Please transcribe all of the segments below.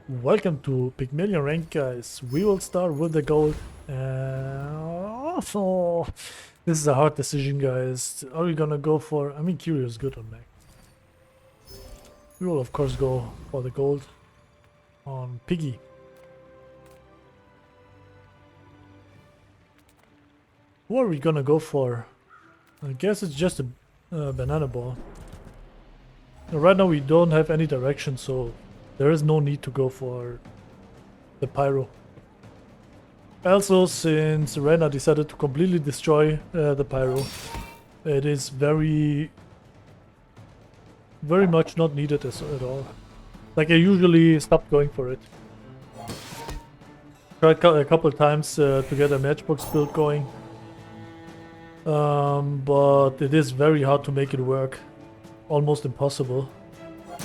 Welcome to Pygmalien rank, guys. We will start with the gold. So this is a hard decision, guys. Are we gonna go for? I mean, Curio is good on Mac. We will of course go for the gold on Piggy. Who are we gonna go for? I guess it's just a banana ball. Right now we don't have any direction, so there is no need to go for the pyro. Also, since Rena decided to completely destroy the pyro, it is very much not needed at all. Like, I usually stop going for it. Tried a couple times to get a matchbox build going, but it is very hard to make it work. Almost impossible.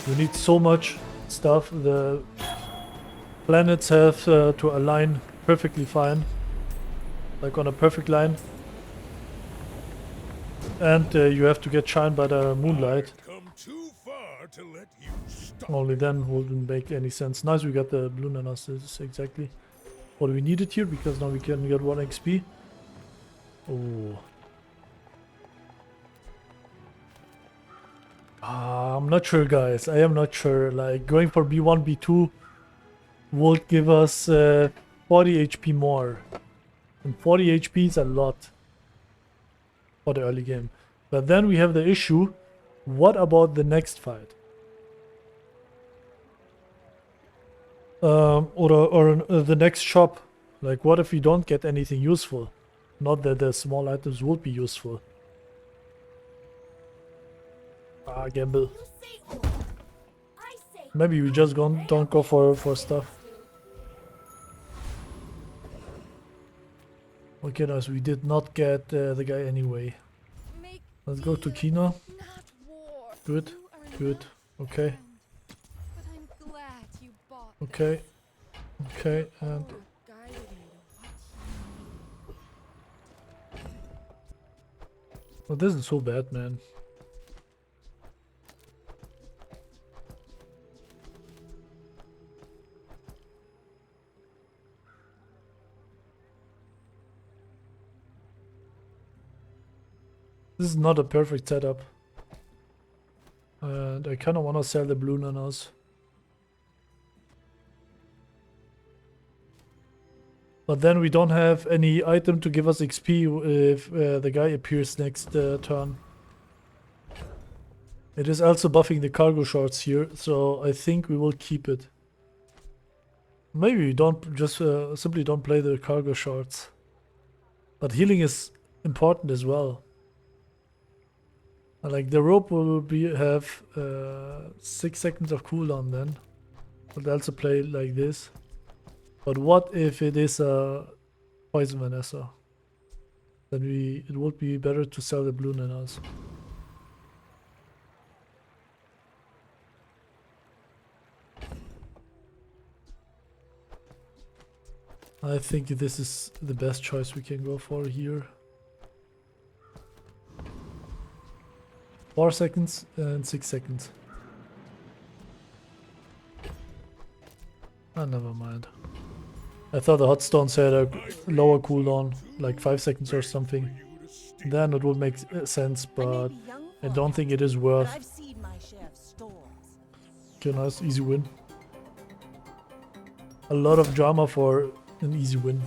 You need so much stuff. The planets have to align perfectly fine, like on a perfect line, and you have to get shined by the moonlight. Only then wouldn't make any sense. Nice, we got the blue nanas. This is exactly what we needed here, because now we can get 1 XP. Oh. I'm not sure, guys. I am not sure. Like, going for B1, B2 would give us 40 HP more. And 40 HP is a lot for the early game. But then we have the issue, what about the next fight? Or the next shop. Like, what if we don't get anything useful? Not that the small items would be useful. Gamble. Maybe we just don't go for stuff. Okay, guys, we did not get the guy anyway. Let's go to Kino. Good, good. Okay. Okay. Okay, and... Oh, this is so bad, man. This is not a perfect setup. And I kind of want to sell the blue nanas. But then we don't have any item to give us XP if the guy appears next turn. It is also buffing the cargo shorts here, so I think we will keep it. Maybe we don't just simply don't play the cargo shorts. But healing is important as well. Like, the rope will have 6 seconds of cooldown then. But also play like this. But what if it is a poison Vanessa? Then it would be better to sell the blue nanas. I think this is the best choice we can go for here. 4 seconds and 6 seconds. Never mind. I thought the hot stones had a lower cooldown, like 5 seconds or something. Then it would make sense, but I don't think it is worth. Okay, nice, easy win. A lot of drama for an easy win.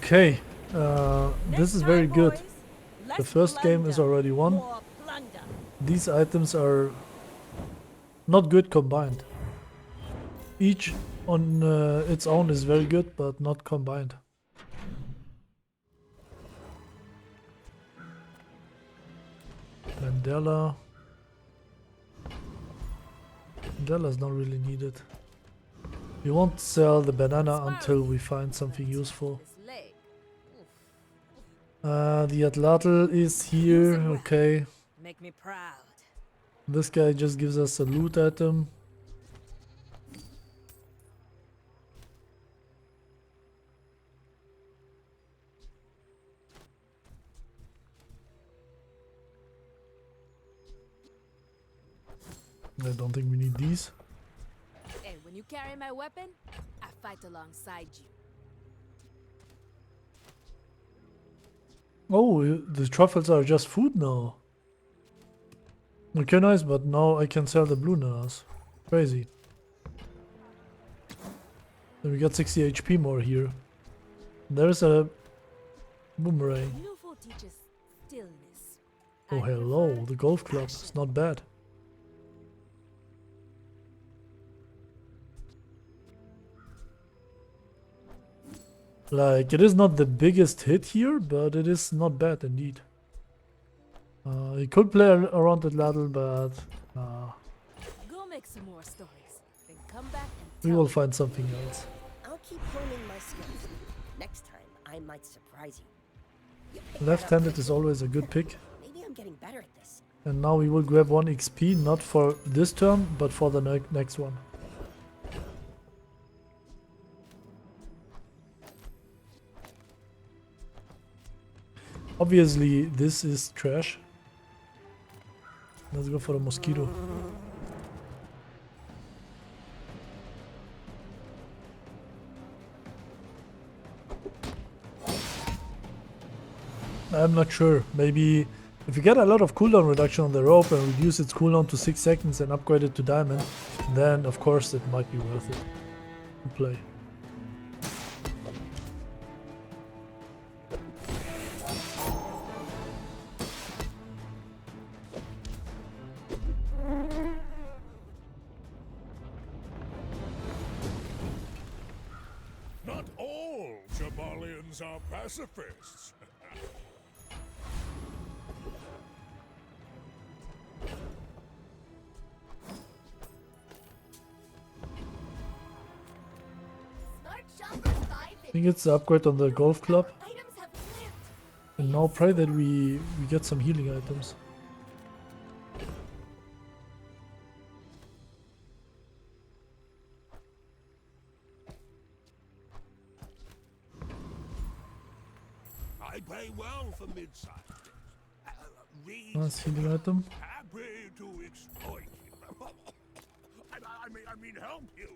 Okay, this is very good. The first game is already won. These items are not good combined. Each on its own is very good, but not combined. Mandela. Mandela's not really needed. We won't sell the banana until we find something useful. The atlatl is here, okay. Make me proud. This guy just gives us a loot item. I don't think we need these. And when you carry my weapon, I fight alongside you. Oh, the truffles are just food now. Okay, nice, but now I can sell the blue nanas. Crazy. Then we got 60 HP more here. There's a boomerang. Beautiful teaches stillness. Oh, I hello, prefer the golf club. action. It's not bad. Like, it is not the biggest hit here, but it is not bad indeed. You could play around it a little, but Go make some more stories, then come back and we tell will me. find something else. I'll keep honing my skills. Next time, I might surprise you. You picked that up Left-handed is quickly. always a good pick. Maybe I'm getting better at this. And now we will grab 1 XP, not for this turn, but for the next one. Obviously, this is trash. Let's go for the mosquito. I'm not sure. Maybe if you get a lot of cooldown reduction on the rope and reduce its cooldown to 6 seconds and upgrade it to diamond, then of course it might be worth it to play. Not all Pygmaliens are pacifists. I think it's the upgrade on the golf club. And now pray that we get some healing items. I pay well for mid-sized. Nice healing item. Happy to exploit you. I mean, help you.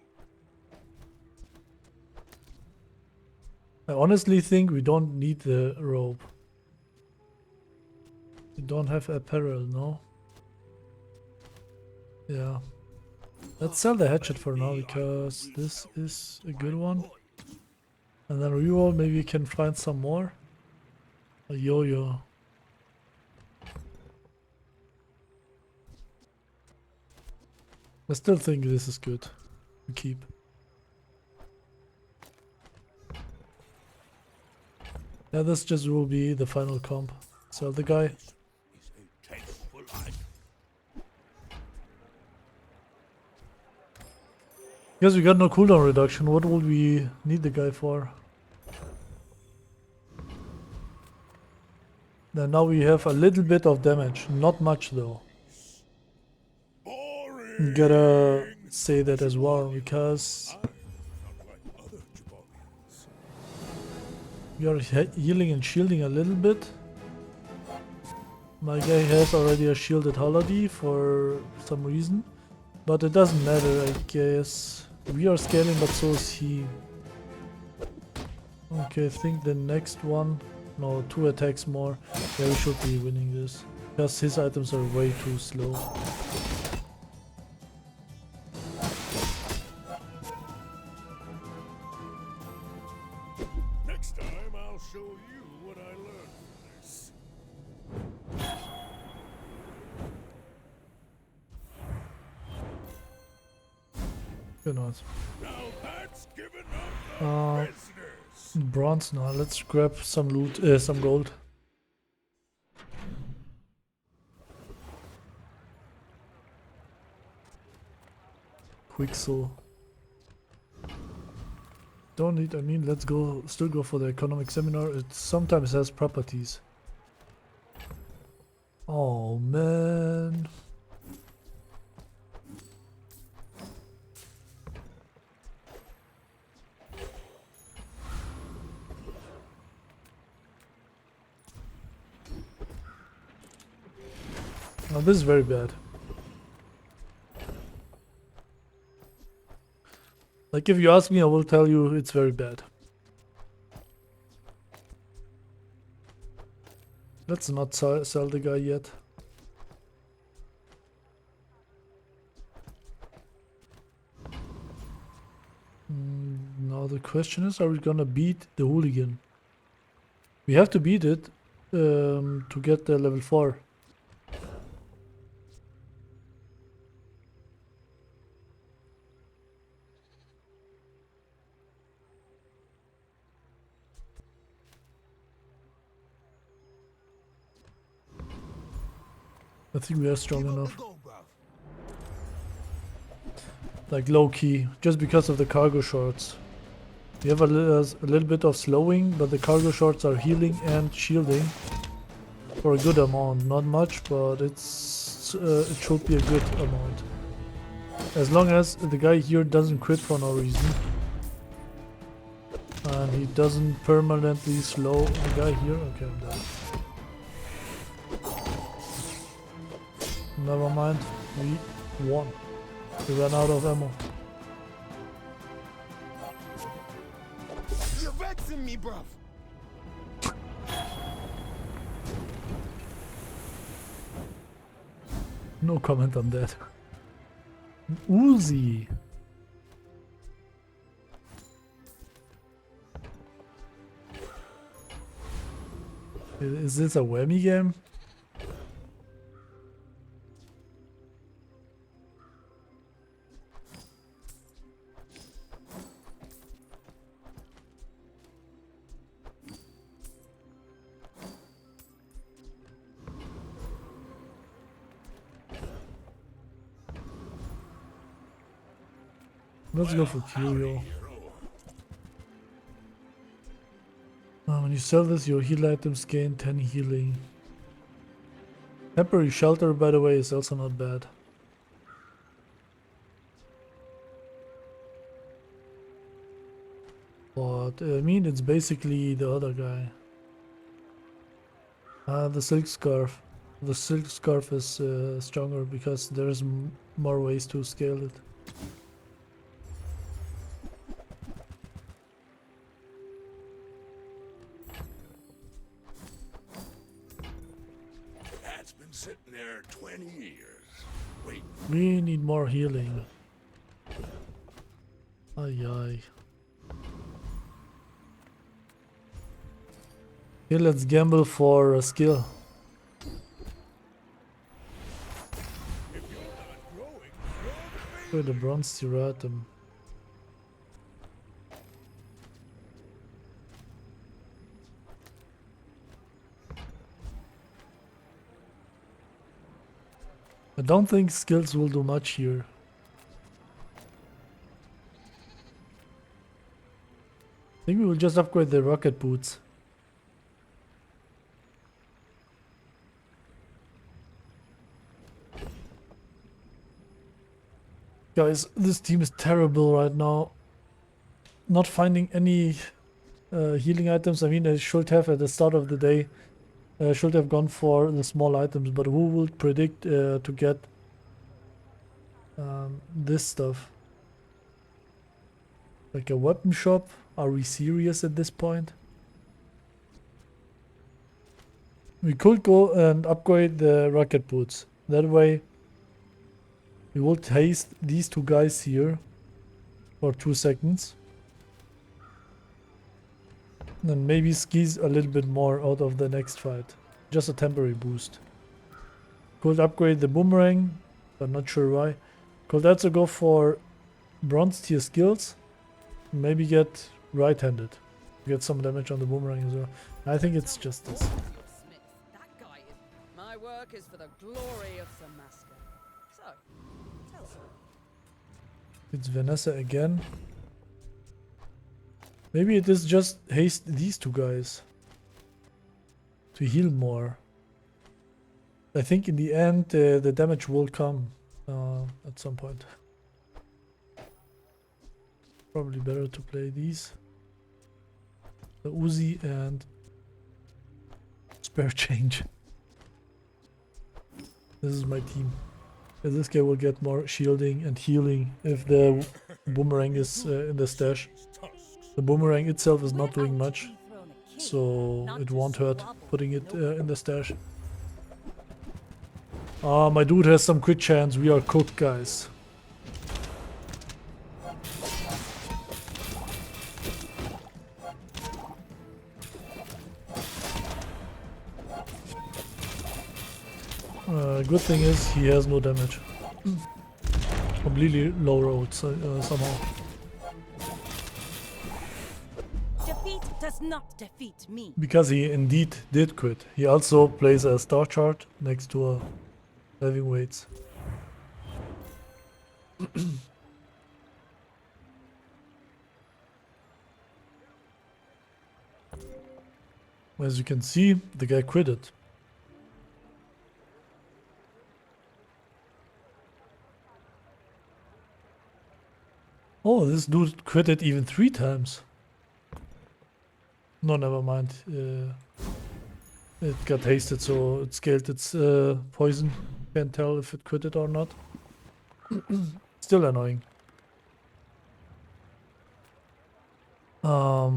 I honestly think we don't need the rope. We don't have apparel, no? Yeah. Let's sell the hatchet for now because this is a good one. And then reroll, maybe we can find some more. A yo-yo. I still think this is good to keep. Yeah, this just will be the final comp. Sell the guy. It's a tasteful life. Because we got no cooldown reduction, what would we need the guy for? Then now we have a little bit of damage, not much though. Boring. Gotta say that as well, because Not like other Pygmaliens. we are healing and shielding a little bit. My guy has already a shielded holiday for some reason, but it doesn't matter, I guess. We are scaling, but so is he. Okay, I think the next one, no, 2 attacks more. Yeah, we should be winning this, because his items are way too slow. Next time I'll show you what I learned from this. Good night. Now that's given up the prisoners. Bronze now, let's grab some loot, some gold. Quicksell. Don't need, I mean, let's go, still go for the economic seminar. It sometimes has properties. Oh man. Now this is very bad. Like if you ask me, I will tell you it's very bad. Let's not sell the guy yet. Now the question is, are we gonna beat the hooligan? We have to beat it to get the level 4. I think we are strong Keep up enough. the go, bruv. Like low key, just because of the cargo shorts. We have a little bit of slowing, but the cargo shorts are healing and shielding for a good amount. Not much, but it should be a good amount. As long as the guy here doesn't crit for no reason. And he doesn't permanently slow the guy here. Okay, I'm dead. Never mind, we won. We ran out of ammo. You're vexing me, bruv. No comment on that. Uzi. Is this a whammy game? Let's go for Curio. When you sell this, your heal items gain 10 healing. Temporary shelter, by the way, is also not bad. But I mean, it's basically the other guy. The silk scarf. The silk scarf is stronger because there's more ways to scale it. That's been sitting there 20 years. Wait, We need more healing. Ay ay. Okay, let's gamble for a skill. if you're not growing, For the bronze tiratum. I don't think skills will do much here. I think we will just upgrade the rocket boots. Guys, this team is terrible right now. Not finding any healing items. I mean, I should have at the start of the day. Should have gone for the small items, but who would predict to get this stuff? Like a weapon shop? Are we serious at this point? We could go and upgrade the rocket boots. That way we will taste these two guys here for 2 seconds. And maybe squeeze a little bit more out of the next fight. Just a temporary boost. Could upgrade the boomerang, but not sure why. Could also go for bronze tier skills. Maybe get right-handed. Get some damage on the boomerang as well. I think it's just this. Smith, that guy is. My work is for the glory of Samaska. So, tell us. It's Vanessa again. Maybe it is just haste these two guys to heal more. I think in the end the damage will come at some point. Probably better to play these. The Uzi and spare change. This is my team. And this guy will get more shielding and healing if the boomerang is in the stash. The boomerang itself is not doing much, so it won't hurt putting it in the stash. Ah, my dude has some crit chance. We are cooked, guys. Good thing is he has no damage. Completely low road somehow. Defeat does not defeat me. Because he indeed did quit. He also plays a star chart next to a heavyweights. As you can see, the guy quitted. Oh, this dude quitted even 3 times. No, never mind. It got hasted, so it scaled its poison. Can't tell if it quitted or not. Still annoying. I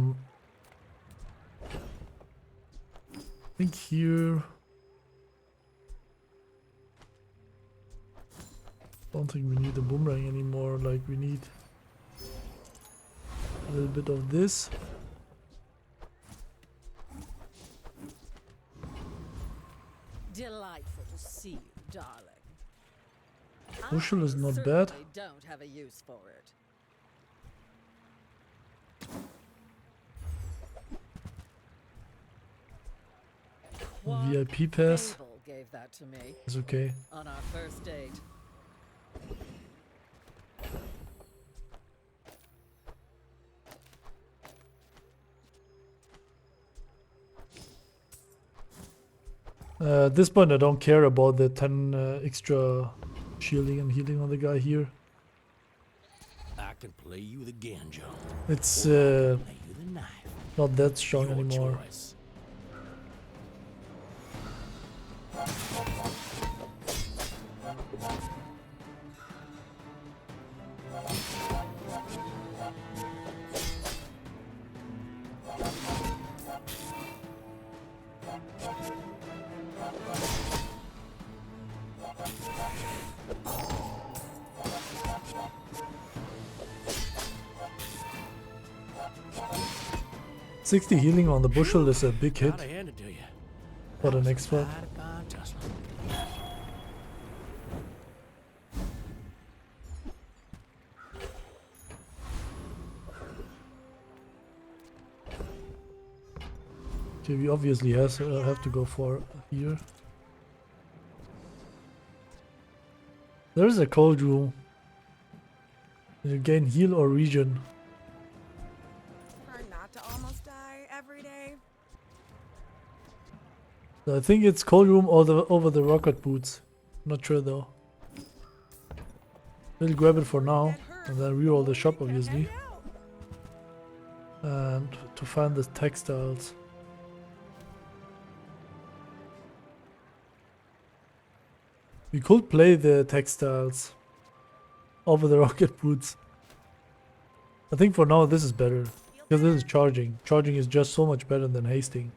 think here... Don't think we need a boomerang anymore, like we need a little bit of this. Delightful to see you, darling. Bushel is not certainly bad. Don't have a use for it. VIP pass Abel gave that to me is okay. on our first date. At this point I don't care about the 10 extra shielding and healing on the guy here. I can play you the banjo. It's Play you the knife. not that strong Your anymore. choice. 60 healing on the bushel is a big hit Gotta hand it to you. for the next fight. Fine tussle. Okay, we obviously have to go for here. There is a cold room. You gain heal or regen. Try not to almost die every day. So I think it's cold room or over the rocket boots. Not sure though. We'll grab it for now and then reroll the shop obviously. And to find the textiles. We could play the textiles over the rocket boots. I think for now this is better. Because this is charging. Charging is just so much better than hasting.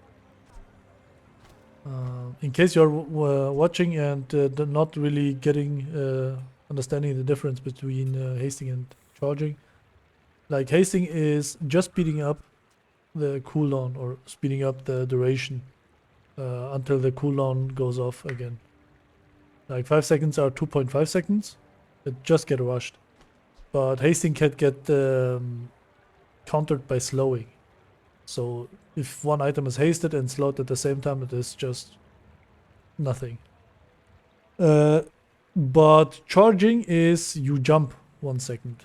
In case you're watching and not really getting understanding the difference between hasting and charging. Like hasting is just speeding up the cooldown or speeding up the duration until the cooldown goes off again. Like 5 seconds are 2.5 seconds. It just get rushed. But hasting can get countered by slowing. So if one item is hasted and slowed at the same time, it is just nothing. But charging is you jump 1 second.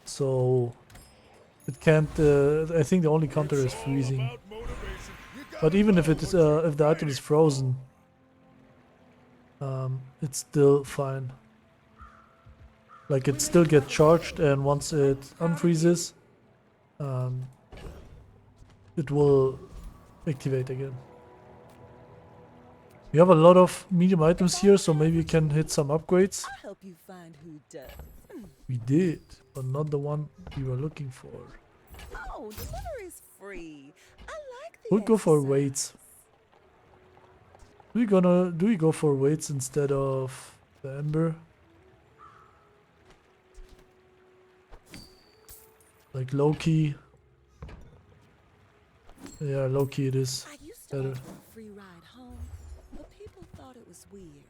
So It can't. I think the only counter is freezing. But even if if the item is frozen, it's still fine. Like it still gets charged, and once it unfreezes, it will activate again. We have a lot of medium items here, so maybe we can hit some upgrades. I'll help you find who does. We did, but not the one we were looking for. Oh, delivery's free. I like the We'll go for exercise. weights. Do we go for weights instead of the ember? Like low key. Yeah, low key it is. I used to better. offer a free ride home, but people thought it was weird.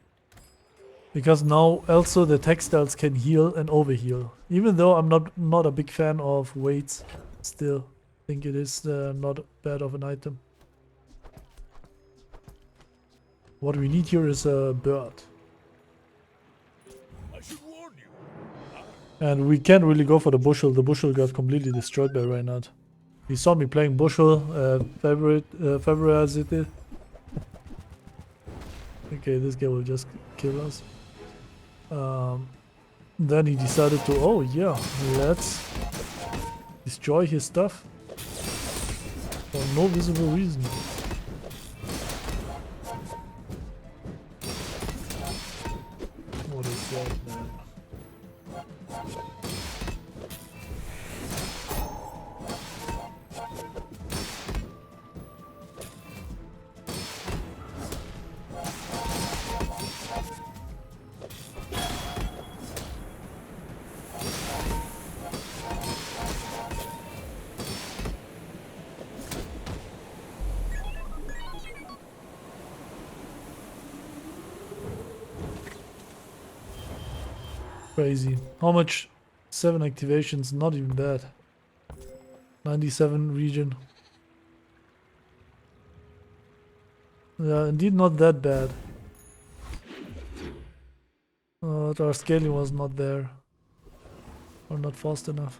Because now also the textiles can heal and overheal. Even though I'm not a big fan of weights, still think it is not bad of an item. What we need here is a bird. I should warn you. And we can't really go for the bushel. The bushel got completely destroyed by Reynard. He saw me playing bushel, favorized it. Okay, this guy will just kill us. Then he decided to, oh yeah, let's destroy his stuff for no visible reason. What is that, man? Crazy. How much? 7 activations, not even bad. 97 region. Yeah, indeed not that bad. Our scaling was not there. Or not fast enough.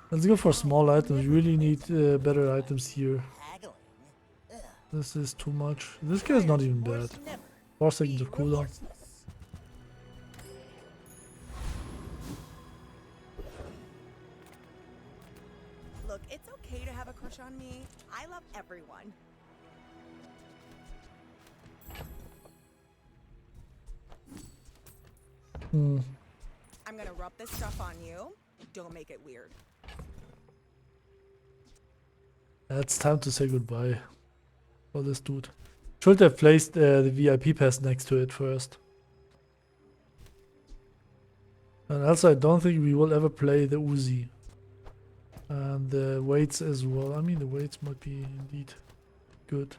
Let's go for small items. We really need better items here. Haggling. This is too much. This guy's not even bad. 4 seconds of cooldown. Look, it's okay to have a crush on me. I love everyone. I'm gonna rub this stuff on you. Don't make it weird. It's time to say goodbye for this dude. Should have placed the VIP pass next to it first. And also I don't think we will ever play the Uzi. And the weights as well. I mean the weights might be indeed good.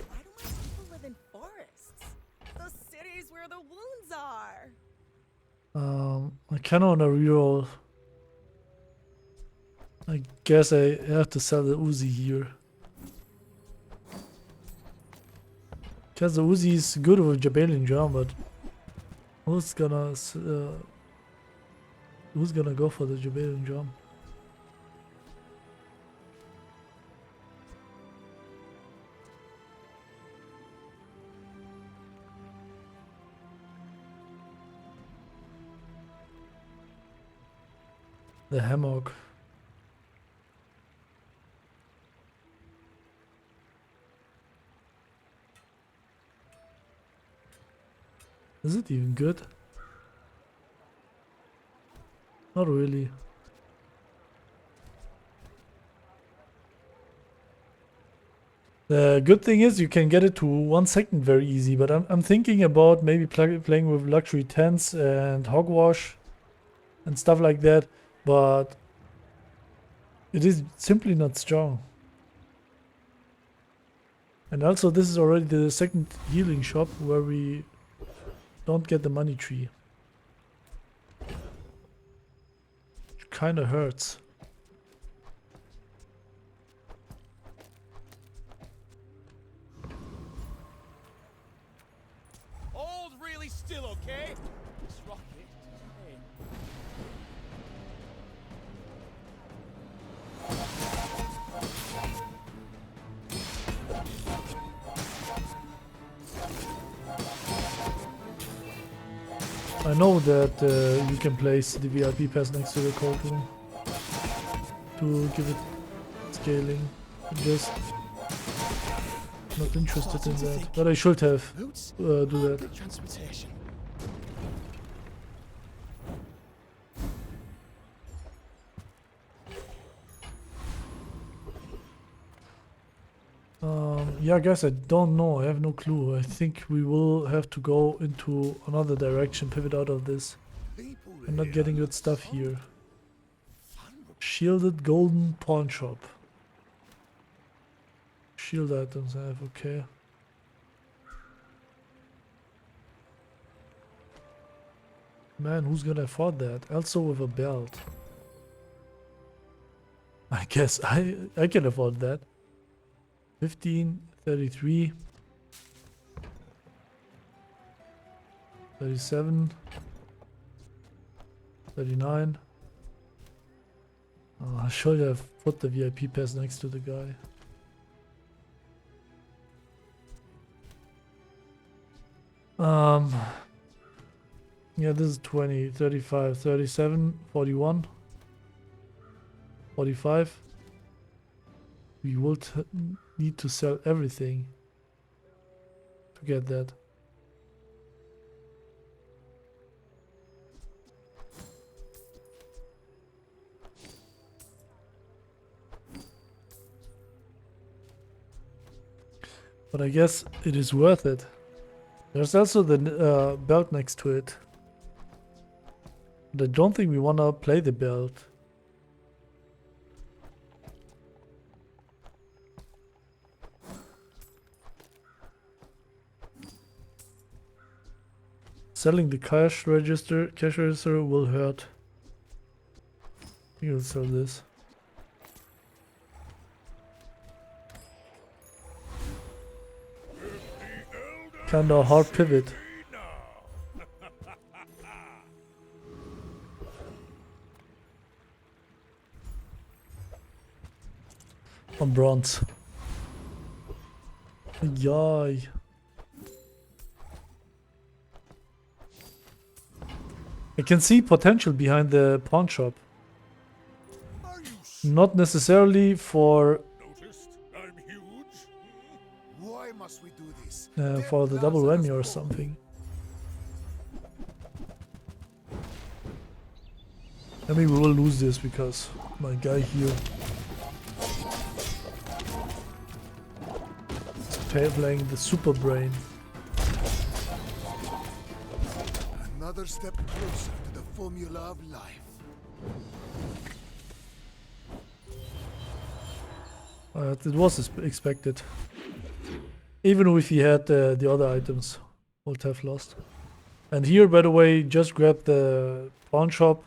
Why do my people live in forests? The cities where the wounds are. I kinda wanna reroll. I guess I have to sell the Uzi here. Because the Uzi is good with Jabalian Drum, but who's gonna go for the Jabalian Drum? The hammock. Is it even good? Not really. The good thing is you can get it to 1 second very easy, but I'm thinking about maybe playing with luxury tents and hogwash and stuff like that, but it is simply not strong. And also this is already the second healing shop where we don't get the money tree. Which kinda hurts. Old still, okay? This rocket. Hey. I know that you can place the VIP pass next to the cold room to give it scaling. I'm just not interested in that, but I should have Boots? do that. Public transportation. Yeah, guys, I don't know. I have no clue. I think we will have to go into another direction, pivot out of this. People I'm not here getting good look stuff so here. vulnerable. Shielded golden pawn shop. Shield items I have, okay. Man, who's gonna afford that? Also with a belt. I guess I can afford that. 15, 33, 37, 39. I should have put the VIP pass next to the guy. Yeah, this is 20, 35, 37, 41, 45. We will need to sell everything to get that. But I guess it is worth it. There's also the belt next to it. But I don't think we wanna play the belt. Selling the cash register will hurt. You'll sell this. Kinda hard pivot. On bronze. Yay. I can see potential behind the pawn shop. Are you Not necessarily for noticed? I'm huge. Why must we do this? for the double whammy or something. I mean, we will lose this because my guy here is playing the super brain. Another step closer to the formula of life. It was expected. Even if he had the other items, would have lost. And here, by the way, just grab the pawn shop.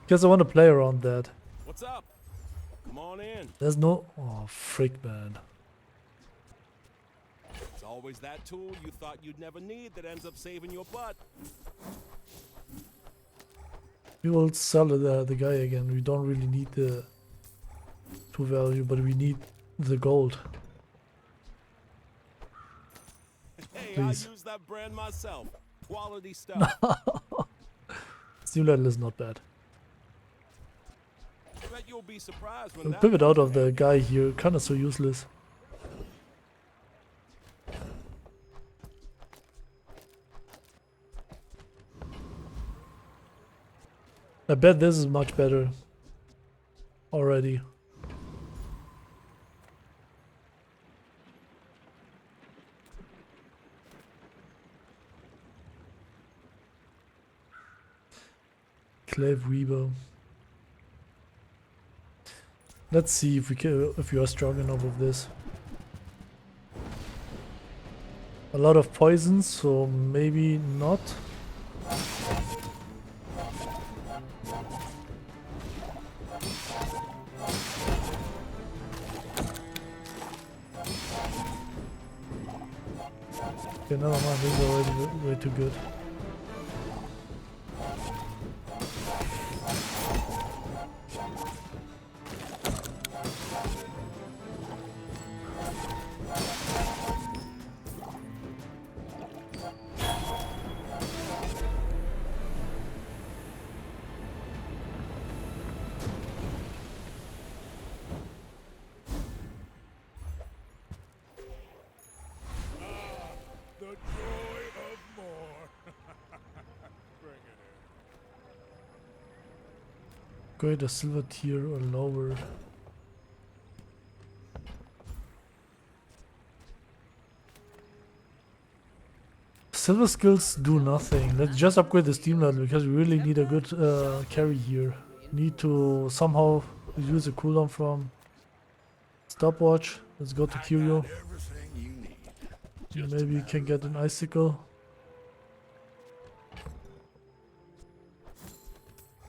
Because I want to play around that. What's up? Come on in. There's no... Oh, frick, man. It's always that tool you thought you'd never need that ends up saving your butt. We will sell the guy again. We don't really need the 2 value, but we need the gold. Hey, Please. I use that brand myself. Quality stuff. Simulator is not bad. Bet you'll be surprised when I'll that pivot out of the guy here. Kinda so useless. I bet this is much better already. Clave Weaver. Let's see if we are strong enough with this. A lot of poison, so maybe not. Okay, never mind, this is already way too good. The joy of more. Bring it in. Great, a silver tier or lower. Silver skills do nothing. Let's just upgrade the steam level because we really need a good carry here. Need to somehow use a cooldown from Stopwatch. Let's go to Curio. Everything you need. Maybe we can get an icicle.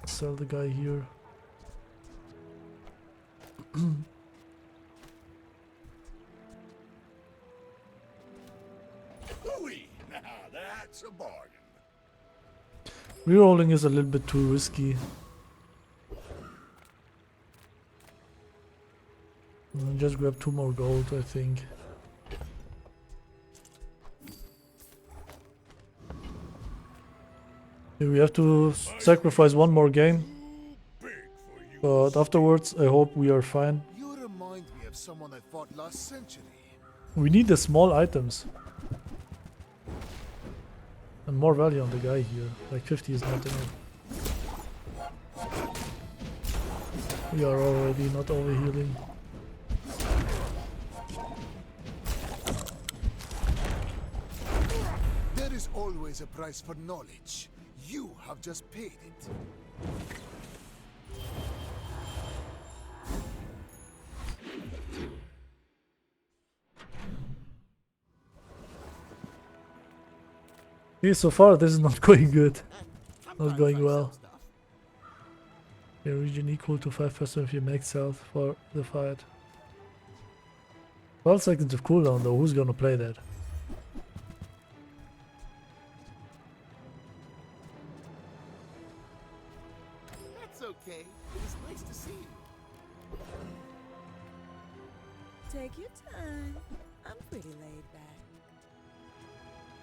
Sell the guy here. Ooh-wee. Now that's a bargain. Rerolling is a little bit too risky. Just grab 2 more gold, I think. Yeah, we have to sacrifice 1 more game, Big for you. but afterwards I hope we are fine. You remind me of someone I fought last century. We need the small items. And more value on the guy here. Like 50 is not enough. We are already not overhealing. There is always a price for knowledge. You have just paid it. Okay, so far this is not going good. Not going well. Your region equal to 5% of your max health for the fight. 12 seconds of cooldown though, who's gonna play that? That's okay. It's nice to see you. Take your time. I'm pretty laid back.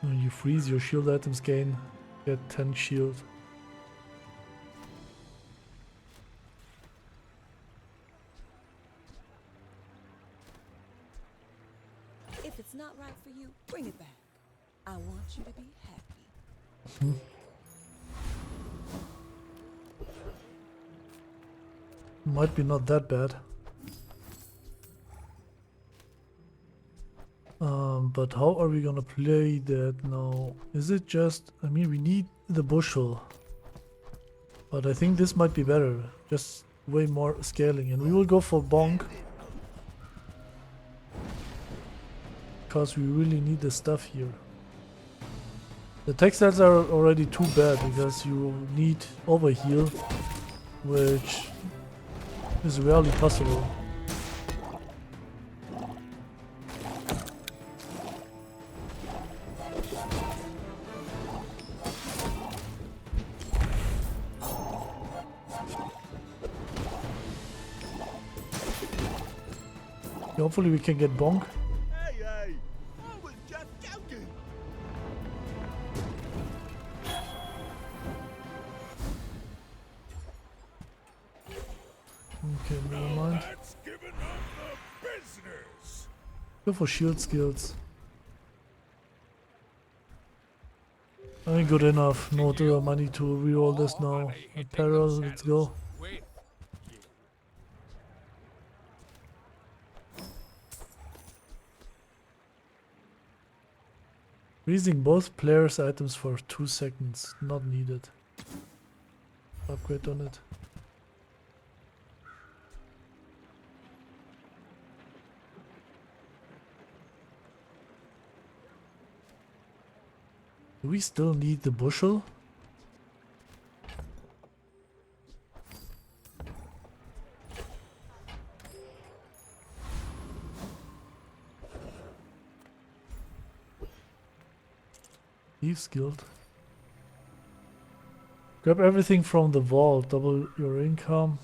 When you freeze, your shield items gain. Get 10 shield. If it's not right for you, bring it back. I want you to be happy. Might be not that bad. But how are we gonna play that now? Is it just... I mean, we need the bushel. But I think this might be better. Just way more scaling. And we will go for bonk. Because we really need the stuff here. The textiles are already too bad because you need overheal, which is rarely possible. Hopefully we can get bonk. Hey, I was just joking. Okay, never mind. That's giving up the business. Go for shield skills. Ain't good enough. No money to reroll this now. Apparel, let's go. Wait. Freezing both players' items for 2 seconds. Not needed. Upgrade on it. Do we still need the bushel? Thieves Guild. Grab everything from the vault. Double your income.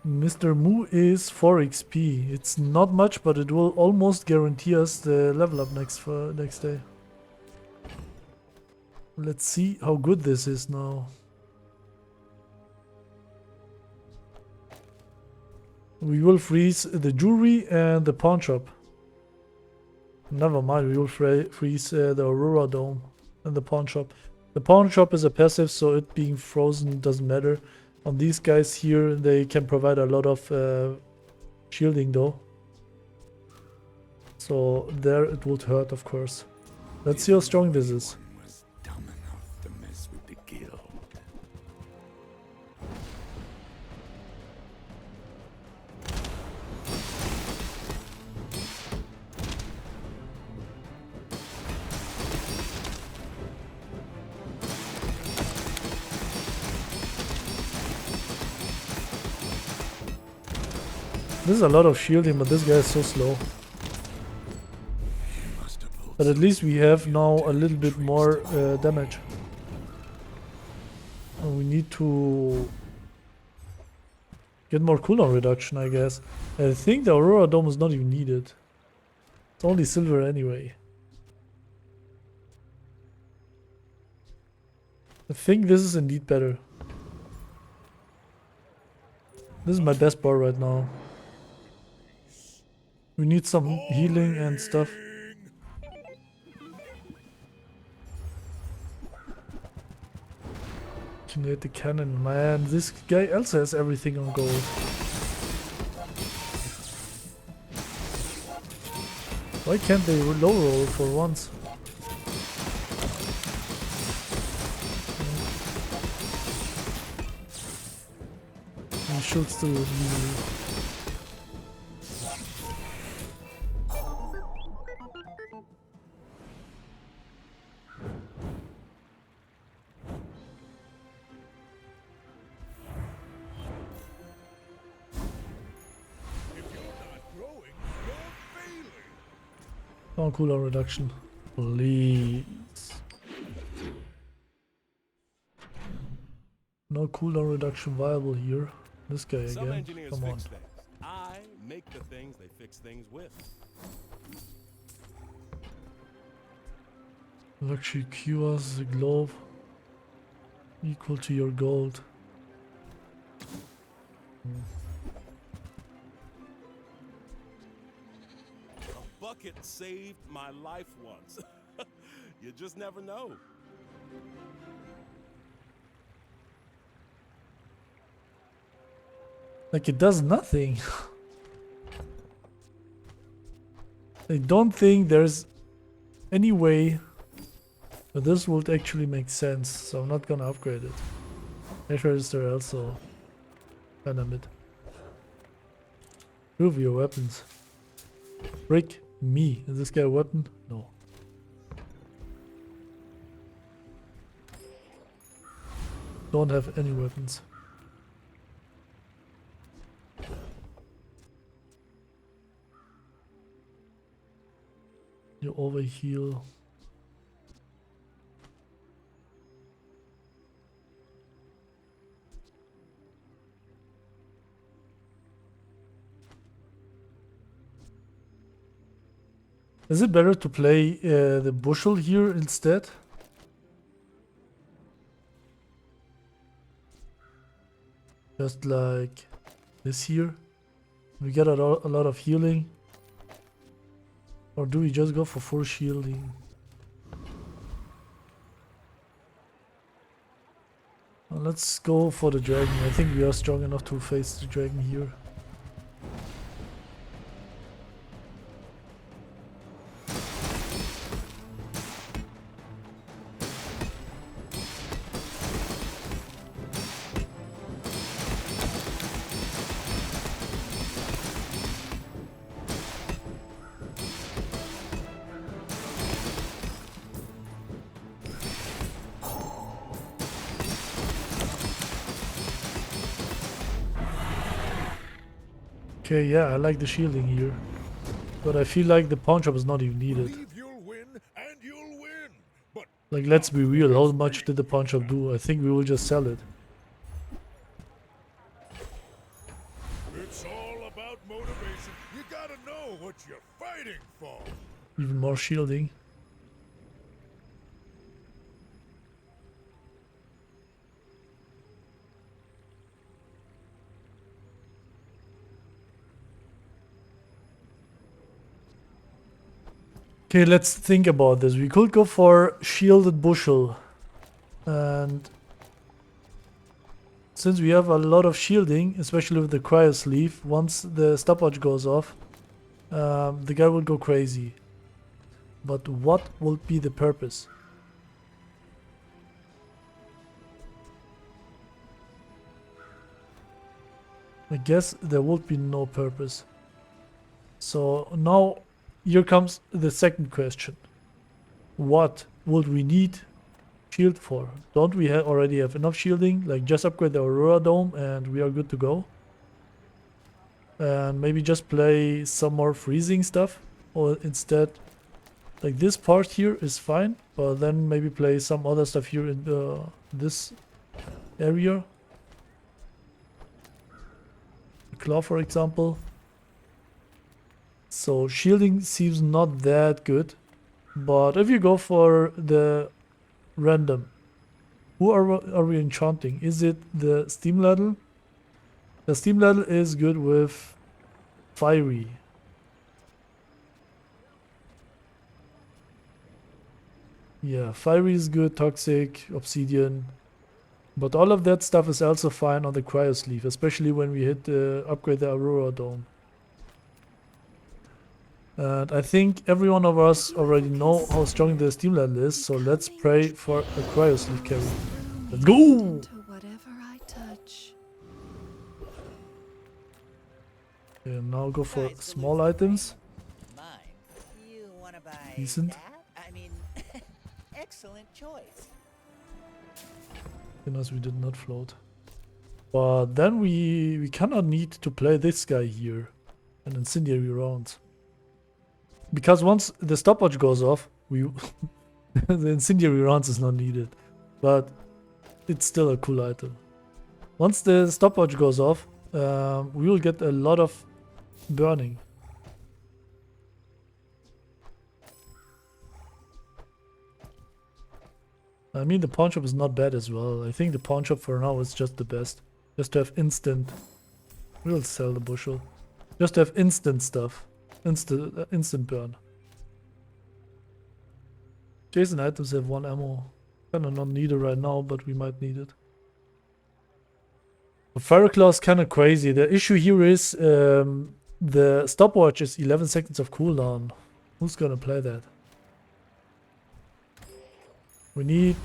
Mr. Moo is 4 XP. It's not much, but it will almost guarantee us the level up next day. Let's see how good this is now. We will freeze the jewelry and the pawn shop. Never mind, we will freeze the Aurora Dome and the pawn shop. The pawn shop is a passive, so it being frozen doesn't matter. On these guys here, they can provide a lot of shielding though. So there it would hurt, of course. Let's see how strong this is. Was dumb enough to mess with the guild. This is a lot of shielding, but this guy is so slow. But at least we have now a little bit more damage. And we need to get more cooldown reduction, I guess. I think the Aurora Dome is not even needed. It's only silver anyway. I think this is indeed better. This is my best bar right now. We need some healing and stuff. Activate the cannon, man. This guy also has everything on gold. Why can't they low roll for once? He should still be. Oh, cooldown reduction, please. No cooldown reduction viable here. This guy Some again. engineers Come on. fix things. I make the things they fix things with. Luxury cures the glove equal to your gold. A bucket saved my life once. You just never know. Like it does nothing. I don't think there's any way that this would actually make sense, so I'm not gonna upgrade it. Cash register also kinda mid. Prove your weapons. Break me. Is this guy a weapon? No. Don't have any weapons. You overheal. Is it better to play the bushel here instead? Just like this here. We get a lot of healing. Or do we just go for full shielding? Well, let's go for the dragon. I think we are strong enough to face the dragon here. Okay, yeah, I like the shielding here. But I feel like the pawn shop is not even needed. Believe you'll win Like, let's be real, how much did the pawn shop do? I think we will just sell it. It's all about motivation. You gotta know what you're fighting for. Even more shielding. Okay, let's think about this. We could go for shielded bushel. And since we have a lot of shielding, especially with the Cryosleeve, once the stopwatch goes off, the guy will go crazy. But what will be the purpose? I guess there would be no purpose. So now here comes the second question. What would we need shield for? Don't we already have enough shielding? Like, just upgrade the Aurora Dome and we are good to go. And maybe just play some more freezing stuff. Or instead, like, this part here is fine. But then maybe play some other stuff here in this area. Claw, for example. So shielding seems not that good, but if you go for the random, who are we enchanting? Is it the steam ladle? The steam ladle is good with fiery. Yeah, fiery is good, toxic, obsidian. But all of that stuff is also fine on the Cryosleeve, especially when we hit upgrade the Aurora Dome. And I think every one of us already know how strong the steam ladle is, so let's pray for a Cryosleeve carry. Let's go! Whatever I touch. And now go for small items. Mine. You wanna buy Decent. that? I mean, excellent choice. Goodness, we did not float. But then we cannot need to play this guy here. An incendiary round. Because once the stopwatch goes off, we the incendiary rounds is not needed. But it's still a cool item. Once the stopwatch goes off, we will get a lot of burning. I mean, the pawn shop is not bad as well. I think the pawn shop for now is just the best. Just to have instant. We'll sell the bushel. Just to have instant stuff. Instant burn. Jason items have 1 ammo. Kinda not needed right now, but we might need it. Fire Claw is kinda crazy. The issue here is the stopwatch is 11 seconds of cooldown. Who's gonna play that? We need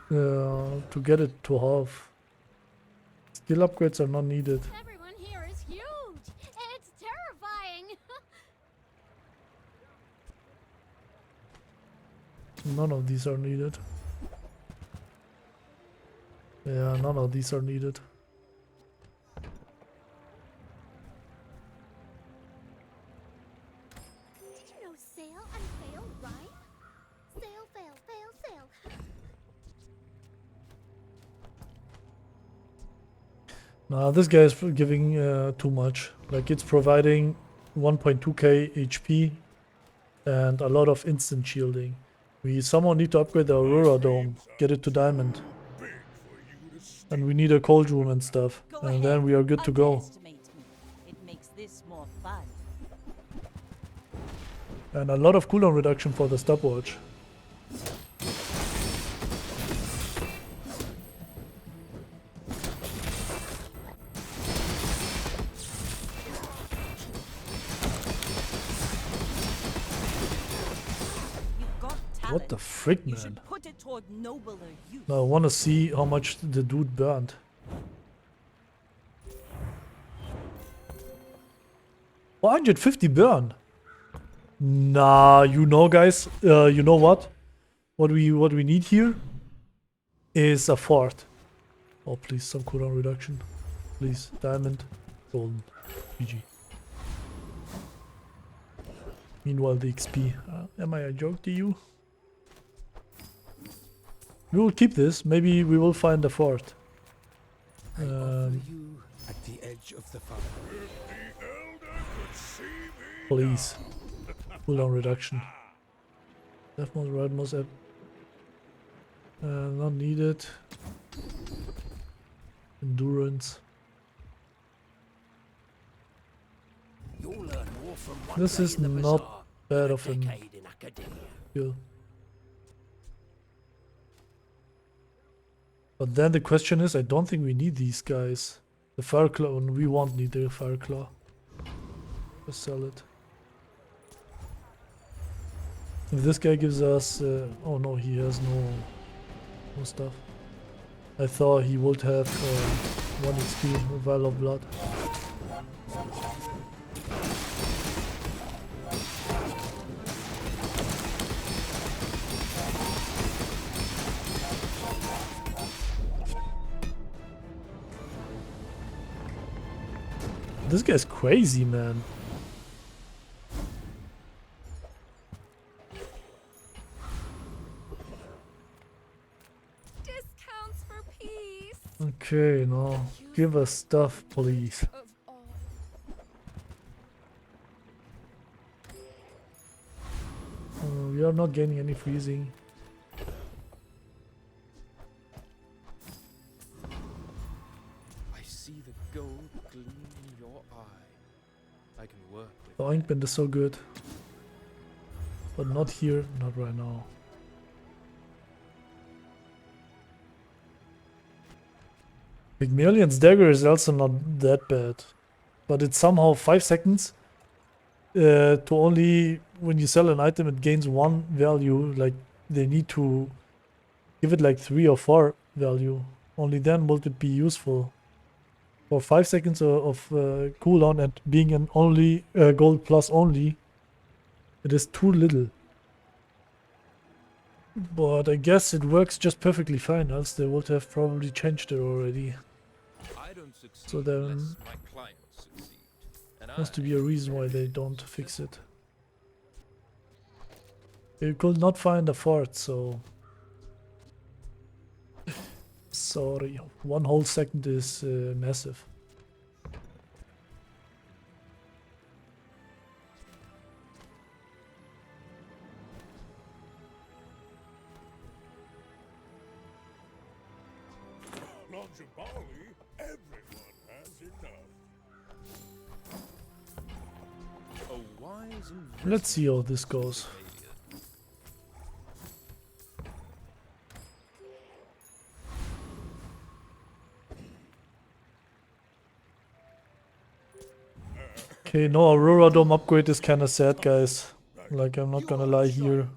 to get it to half. Skill upgrades are not needed. Everyone here is huge. It's terrifying. None of these are needed. Yeah, none of these are needed. Did you know sail and fail rhyme? Sail, fail, fail, sail. Nah, this guy is giving too much. Like, it's providing 1.2k HP and a lot of instant shielding. We somehow need to upgrade the Aurora Dome, get it to diamond. And we need a cold room and stuff. Go And ahead. then we are good to go. Underestimate me. It makes this more fun. And a lot of cooldown reduction for the stopwatch. You've got talent. What the frick, You man? should put it toward nobler use. Now I want to see how much the dude burned. $150 burn. Nah, you know, guys. You know what? What we need here is a fort. Oh, please, some cooldown reduction. Please, diamond, golden, GG. Meanwhile, the XP. Am I a joke to you? We will keep this. Maybe we will find a fort. I offer you at the edge of the fire. The elder could see me Please. Cooldown reduction. Left mouse, right mouse app. Not needed. Endurance. You'll learn more from one This day is in the not Bazaar bad than a of an decade in academia. skill. But then the question is, I don't think we need these guys. The Fire Claw, we won't need the Fire Claw. Just sell it. If this guy gives us... oh no, he has no stuff. I thought he would have 1 XP, a Vial of Blood. This guy's crazy, man. Discounts for peace. Okay, now give us stuff, please. Of all. We are not gaining any freezing. I see the gold gleam in your eye. I can work with The ointment is so good. But not here, not right now. Pygmalien's dagger is also not that bad. But it's somehow 5 seconds. To only, when you sell an item it gains 1 value. Like, they need to give it like 3 or 4 value. Only then will it be useful. For 5 seconds of cooldown and being an only gold plus only, it is too little. But I guess it works just perfectly fine, else they would have probably changed it already. I don't succeed So then unless my clients succeed. And has to I be a reason why they don't fix it. They could not find a fort, so... Sorry, 1 whole second is massive. Longibali, everyone has enough. a wise Let's see how this goes. Okay, no Aurora Dome upgrade is kinda sad, guys. Like, I'm not gonna lie here.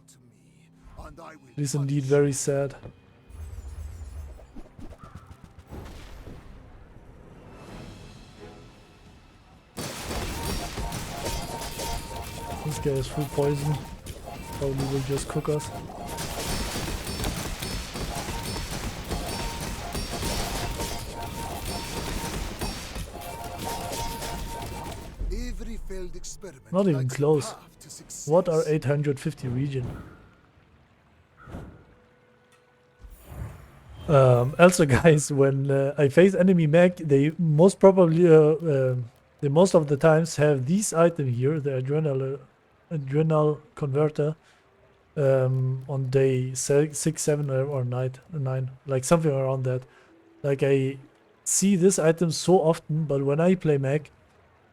And I will It is indeed very sad. This guy is full poison. Probably will just cook us. Every failed experiment Not even lacks close. path to success. What are 850 region? Also, guys, when I face enemy mech, they most probably, they most of the times have this item here, the adrenal converter, on day 6, 7, or 9, like something around that. Like, I see this item so often, but when I play mech,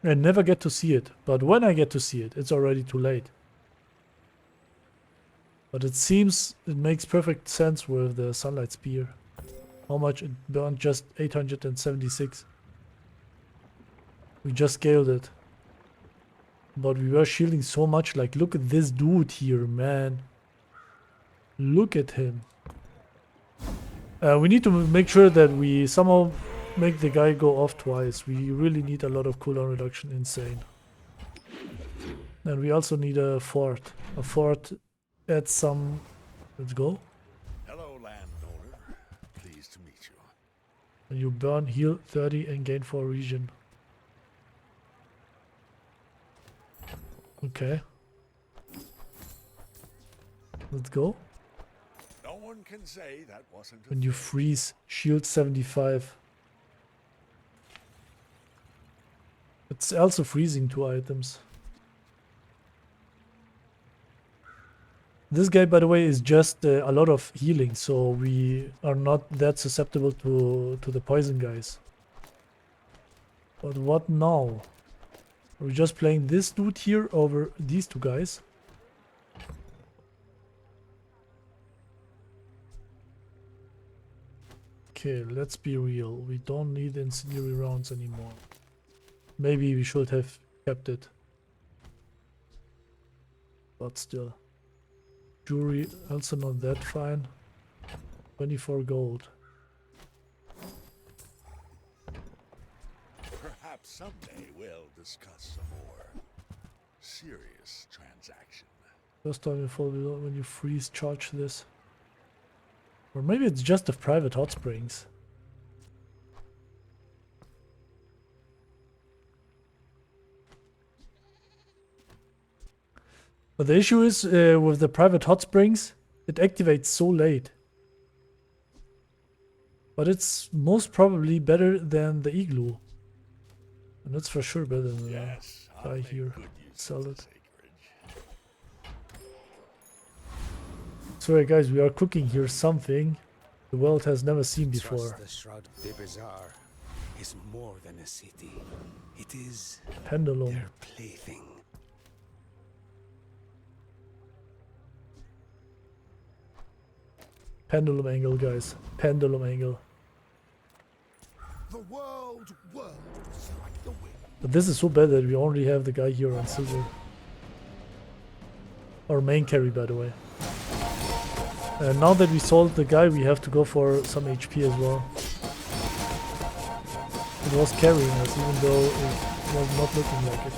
I never get to see it. But when I get to see it, it's already too late. But it seems it makes perfect sense with the Sunlight Spear. How much it burned? Just 876. We just scaled it. But we were shielding so much. Like, look at this dude here, man. Look at him. We need to make sure that we somehow make the guy go off twice. We really need a lot of cooldown reduction. Insane. And we also need a fort. A fort at some... Let's go. Hello, landowner. Pleased to meet you. And you burn, heal 30 and gain 4 region. Okay. Let's go. No one one can say that wasn't a When you threat. freeze, shield 75. It's also freezing 2 items. This guy, by the way, is just a lot of healing, so we are not that susceptible to the poison guys. But what now? Are we just playing this dude here over these 2 guys? Okay, let's be real. We don't need incendiary rounds anymore. Maybe we should have kept it. But still. Jewelry also not that fine. 24 gold. Perhaps someday we'll discuss some more serious transaction. First time you fall below when you freeze, charge this. Or maybe it's just the private hot springs. But the issue is with the private hot springs, it activates so late. But it's most probably better than the igloo. And that's for sure better than Yes, the I'll guy make here. good use Sell of the it. acreage. Sorry guys, we are cooking here something the world has never seen before. Trust the Shroud de Bazaar is more than a city. It is Pendulum. their plaything. Pendulum angle, guys. Pendulum angle. The world whirls like the wind. But this is so bad that we only have the guy here on silver. Our main carry, by the way. And now that we sold the guy, we have to go for some HP as well. It was carrying us, even though it was not looking like it.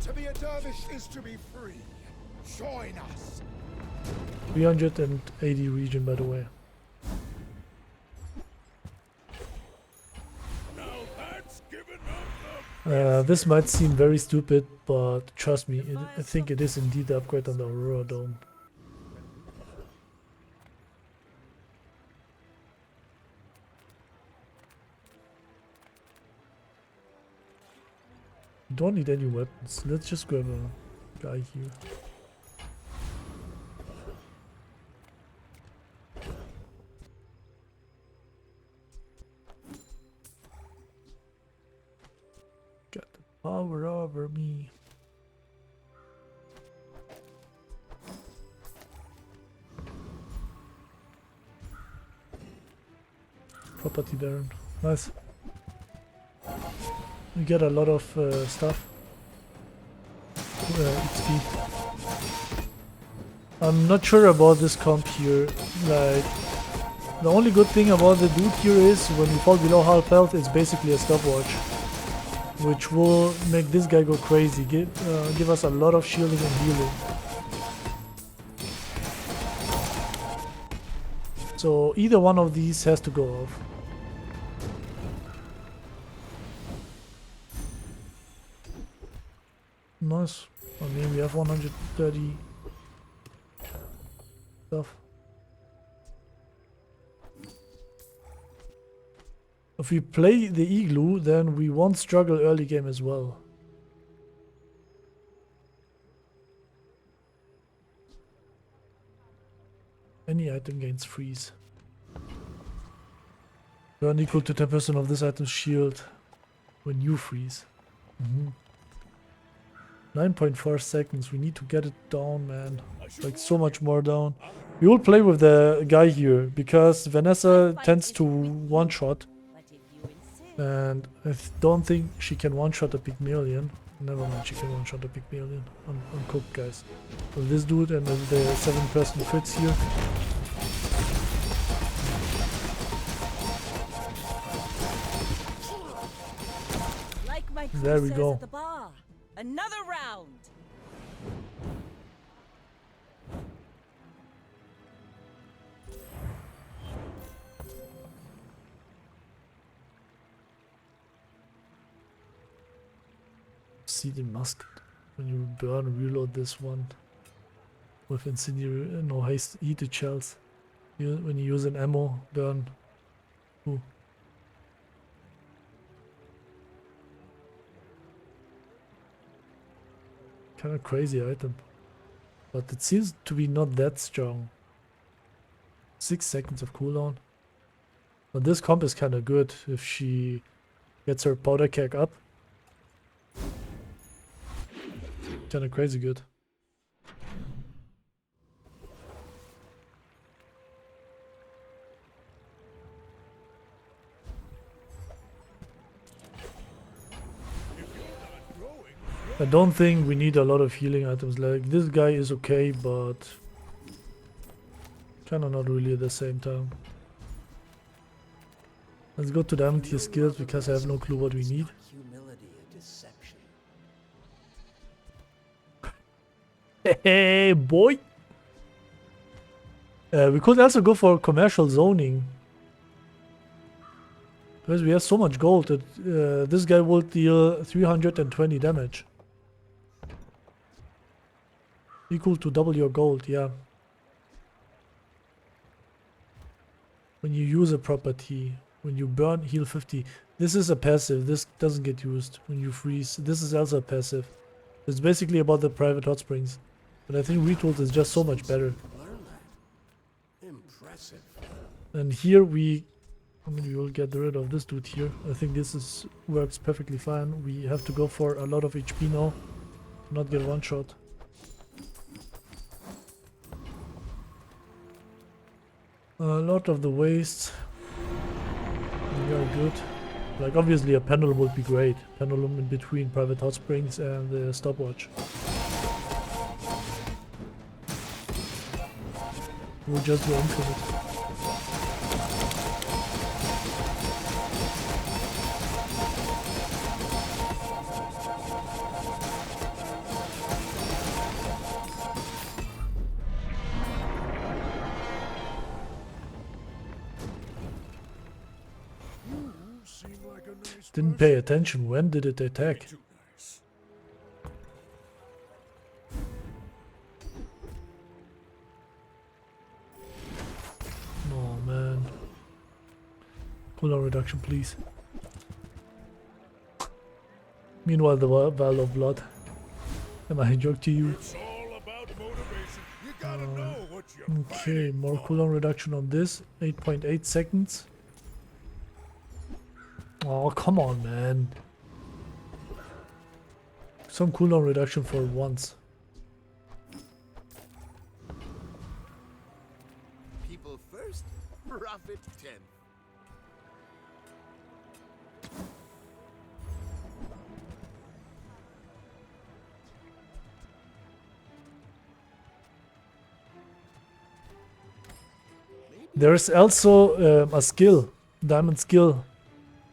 To be a dervish is to be free. Join us. 380 region, by the way. Now that's given up the This might seem very stupid, but trust me, I think it is indeed the upgrade on the Aurora Dome. We don't need any weapons. Let's just grab a guy here. Got the power over me. Property Baron. Nice. We get a lot of stuff. XP. I'm not sure about this comp here. Like, the only good thing about the dude here is when we fall below half health, it's basically a stopwatch, which will make this guy go crazy. Give us a lot of shielding and healing. So either one of these has to go off. Nice. I mean, we have 130 stuff. If we play the igloo, then we won't struggle early game as well. Any item gains freeze. Burn equal to 10% of this item's shield when you freeze. 9.4 seconds. We need to get it down, man. Like so much more down. We will play with the guy here because Vanessa tends to one-shot. And I don't think she can one-shot a Pygmalien. Never mind, she can one-shot a Pygmalien. I'm cooked, guys. With this dude and then the 7-person crits here. Like my crew There we says go. at the bar. Another round. See the musket. When you burn, reload this one. with incendiary, no haste, heated shells. When you use an ammo burn. Ooh. Kind of crazy item, but it seems to be not that strong. 6 seconds of cooldown. But this comp is kind of good if she gets her powder keg up. Kind of crazy good. I don't think we need a lot of healing items. Like, this guy is okay, but kind of not really at the same time. Let's go to diamond tier skills because I have no clue what we need. Humility a deception. Hey boy! We could also go for commercial zoning. Because we have so much gold that this guy will deal 320 damage. Equal to double your gold, yeah. When you use a property, when you burn, heal 50. This is a passive, this doesn't get used. When you freeze, this is also a passive. It's basically about the private hot springs. But I think retools is just so much better. Impressive. And here we will get rid of this dude here. I think this works perfectly fine. We have to go for a lot of HP now to not get one shot. A lot of the waste. We are good. Like, obviously a pendulum would be great. Pendulum in between private hot springs and the stopwatch. We'll just go infinite. Didn't pay attention. When did it attack? Oh man. Cooldown reduction, please. Meanwhile, the vial of blood. Am I a joke to you? It's all about motivation. You gotta know what you're Okay, fighting more for. cooldown reduction on this. 8.8 seconds. Oh, come on, man. Some cooldown reduction for once. People first, profit 10. There's also a skill, diamond skill.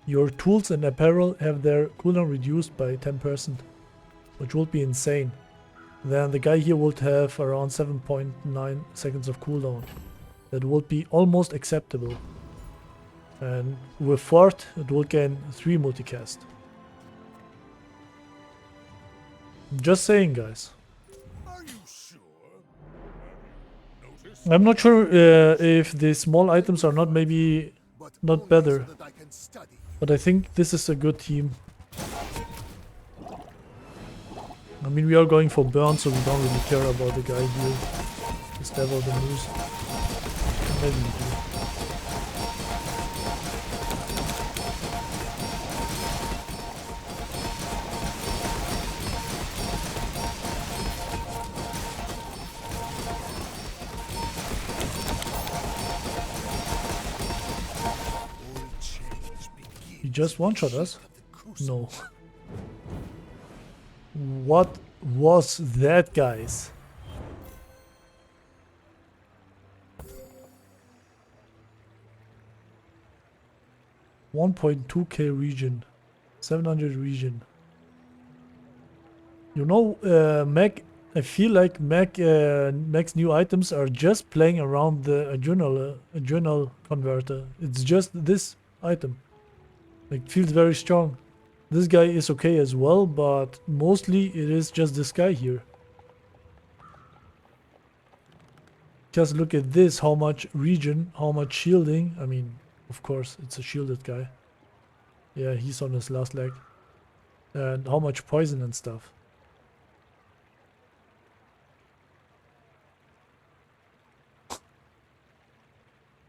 Your tools and apparel have their cooldown reduced by 10%, which would be insane. Then the guy here would have around 7.9 seconds of cooldown. That would be almost acceptable. And with Fort, it will gain 3 multicast. Just saying, guys. Are you sure? Notice? I'm not sure if the small items are not maybe But not only better. so that I can study. But I think this is a good team. I mean, we are going for burn, so we don't really care about the guy here. Just devil the moose. Maybe we do. All change begins. He just one-shot us? No. What was that, guys? $1.2k region, 700 region. You know, Mac. I feel like Mac's new items are just playing around the adrenal converter. It's just this item. Like, feels very strong. This guy is okay as well, but mostly it is just this guy here. Because look at this, how much regen, how much shielding. I mean, of course, it's a shielded guy. Yeah, he's on his last leg. And how much poison and stuff.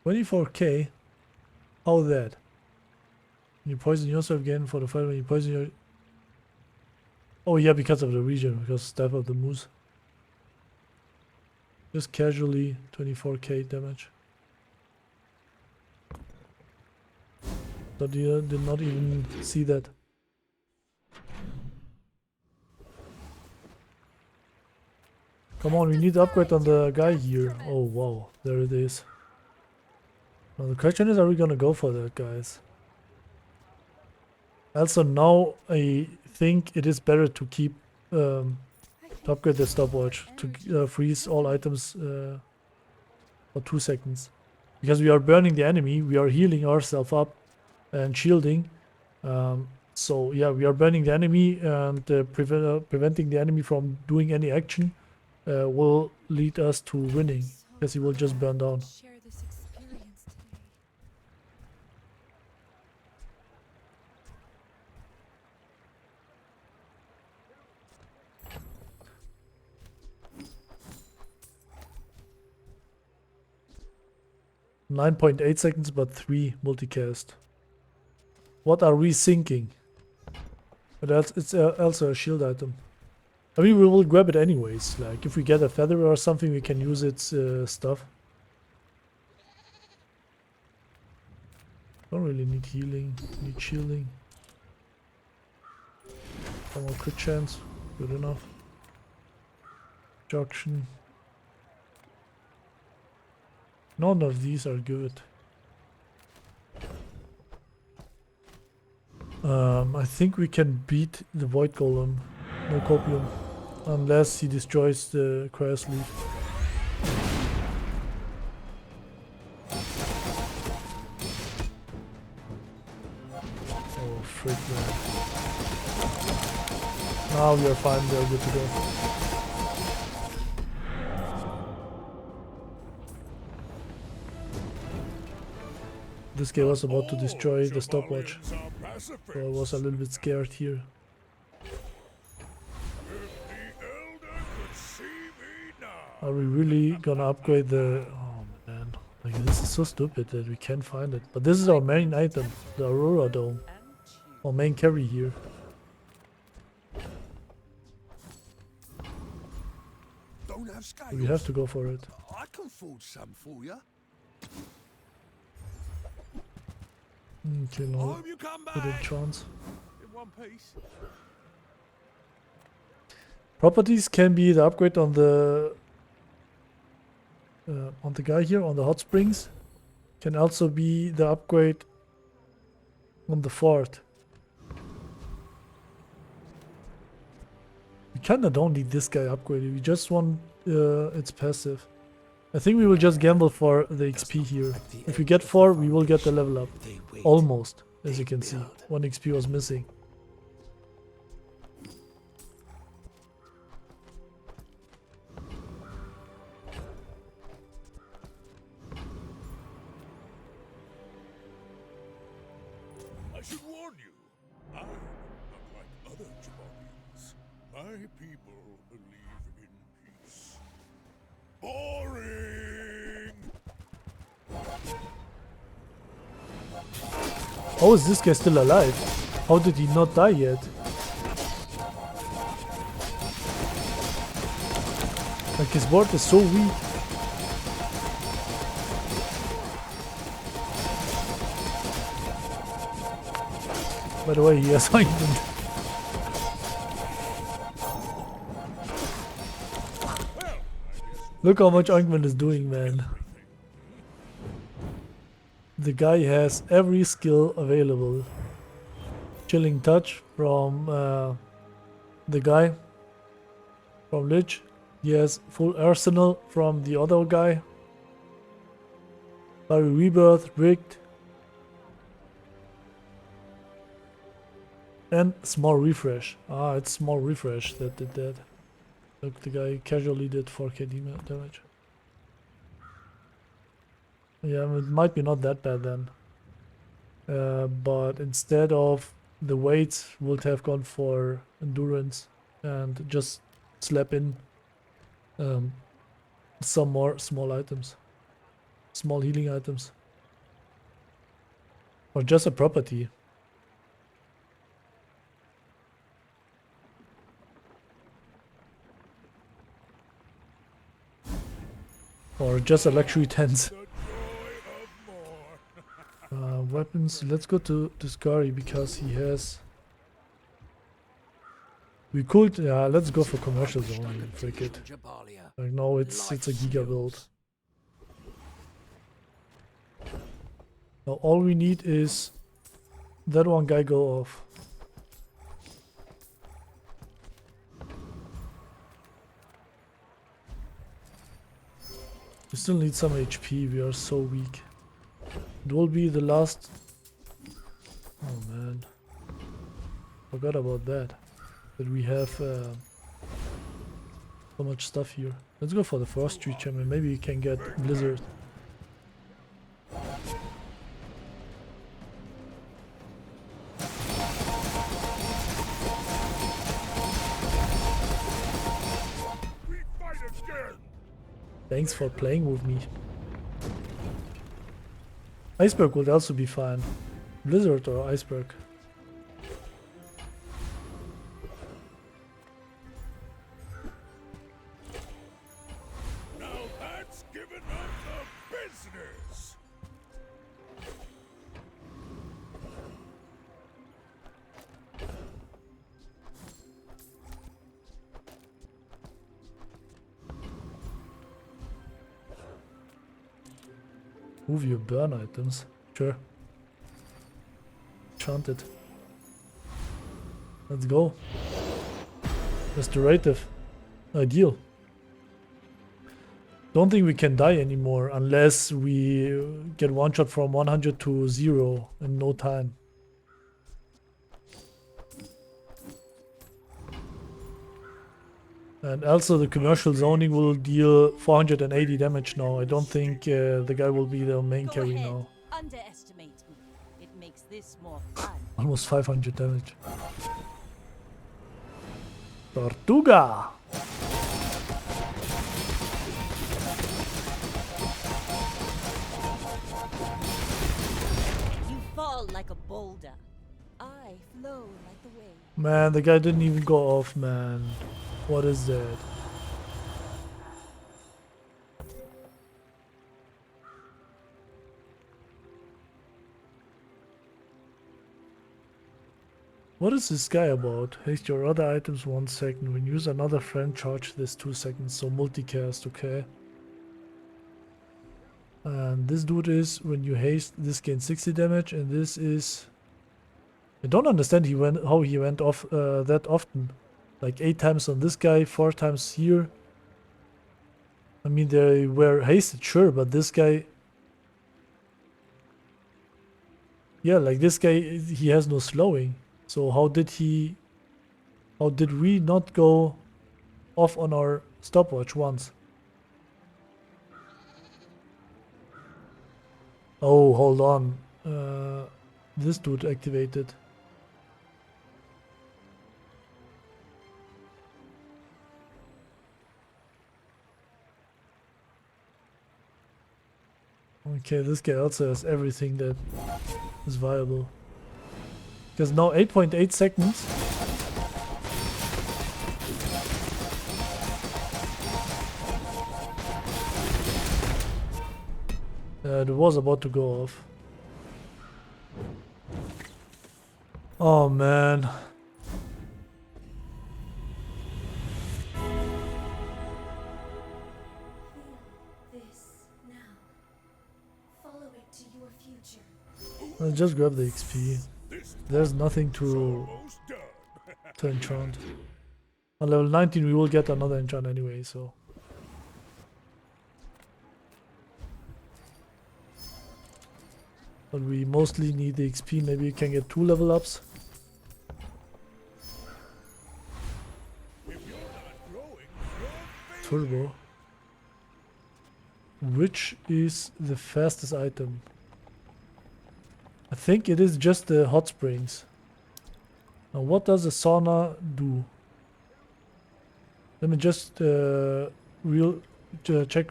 $24k. How that? You poison yourself again for the fight when you poison your... Oh yeah, because of the region, because Staff of the Moose. Just casually 24k damage. But you did not even see that. Come on, we need to upgrade on the guy here. Oh wow, there it is. Now the question is, are we gonna go for that, guys? Also now I think it is better to keep to upgrade the stopwatch to freeze all items for 2 seconds, because we are burning the enemy, we are healing ourselves up and shielding. So yeah, we are burning the enemy, and preventing the enemy from doing any action will lead us to winning, because he will just burn down. Share this experience today. 9.8 seconds, but 3 multicast. What are we thinking? But it's also a shield item. I mean, we will grab it anyways. Like, if we get a feather or something, we can use its stuff. Don't really need healing, need shielding. One more crit chance, good enough. Junction. None of these are good. I think we can beat the Void Golem, no copium, unless he destroys the Cryosleeve. Oh frick, man. Now we are fine, we are good to go. This guy was about to destroy the stopwatch, so I was a little bit scared here. Are we really gonna upgrade the... Oh man, like, this is so stupid that we can't find it. But this is our main item, the Aurora Dome. Our main carry here. Don't have scales. We have to go for it. I can forge some for you. Okay, no, Hope you come good back chance. in one piece. Properties can be the upgrade on the guy here, on the hot springs. Can also be the upgrade on the fort. We kinda don't need this guy upgraded, we just want its passive. I think we will just gamble for the XP here. If we get 4, we will get the level up. Almost, as you can see. 1 XP was missing. I should warn you, I'm not like other Jabarians. My people believe in peace. Boring! How is this guy still alive? How did he not die yet? Like, his ward is so weak. By the way, he has ointment. Look how much ointment is doing, man. The guy has every skill available. Chilling Touch from the guy from Lich. He has full arsenal from the other guy. Fiery Rebirth, Rigged. And Small Refresh. Ah, it's Small Refresh that did that. Look, the guy casually did 4k damage. Yeah, it might be not that bad then. But instead of the weight, would have gone for endurance and just slap in um, some more small items, small healing items, or just a property. Or just a luxury tent. Weapons. Let's go to Scary because he has. We could. Yeah, let's go for commercial zone. Frick it. Like no, it's a giga build. Now all we need is that one guy go off. We still need some HP. We are so weak. It will be the last. Oh man, forgot about that. That we have so much stuff here. Let's go for the forestry champion. Maybe we can get Blizzard. Thanks for playing with me. Iceberg would also be fine. Blizzard or Iceberg. Now that's giving up the business. Move your burn items. Sure. Enchanted. Let's go. Restorative. Ideal. Don't think we can die anymore unless we get one shot from 100 to 0 in no time. And also the commercial zoning will deal 480 damage now. I don't think the guy will be the main carry now. Underestimate me. It makes this more fun. Almost 500 damage. Tortuga! You fall like a boulder. I flow like the wave. Man, the guy didn't even go off, man. What is that? What is this guy about? Haste your other items 1 second. When you use another friend, charge this 2 seconds. So multicast, okay. And this dude is when you haste, this gains 60 damage, and this is. I don't understand how he went off that often. Like 8 times on this guy, 4 times here. I mean, they were hasted, sure, but this guy. Yeah, like this guy, he has no slowing. So how did we not go off on our stopwatch once? Oh, hold on. This dude activated. Okay, this guy also has everything that is viable. Because now 8.8 seconds. It was about to go off. Oh man. I'll just grab the XP. There's nothing to enchant. On level 19 we will get another enchant anyway, so. But we mostly need the XP. Maybe we can get 2 level ups. Turbo. which is the fastest item. I think it is just the hot springs. Now what does a sauna do? Let me just check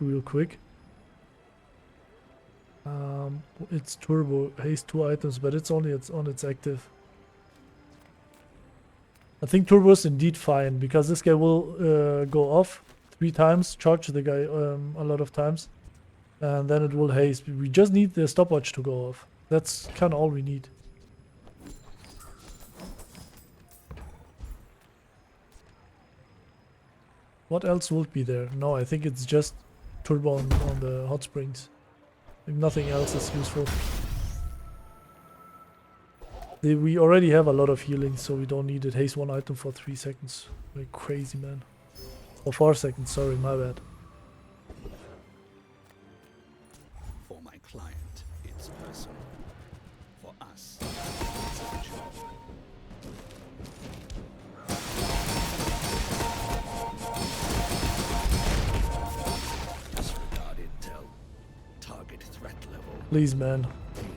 real quick. It's turbo, haste 2 items, but it's only on its active. I think turbo is indeed fine, because this guy will go off 3 times, charge the guy a lot of times, and then it will haste. We just need the stopwatch to go off. That's kind of all we need. What else would be there? No, I think it's just turbo on the hot springs. I think nothing else is useful. We already have a lot of healing, so we don't need it. Haste 1 item for 3 seconds. Like crazy, man. Or 4 seconds, sorry, my bad. For my client, it's personal. For us, it's a job. Disregard intel. Target threat level. Please, man.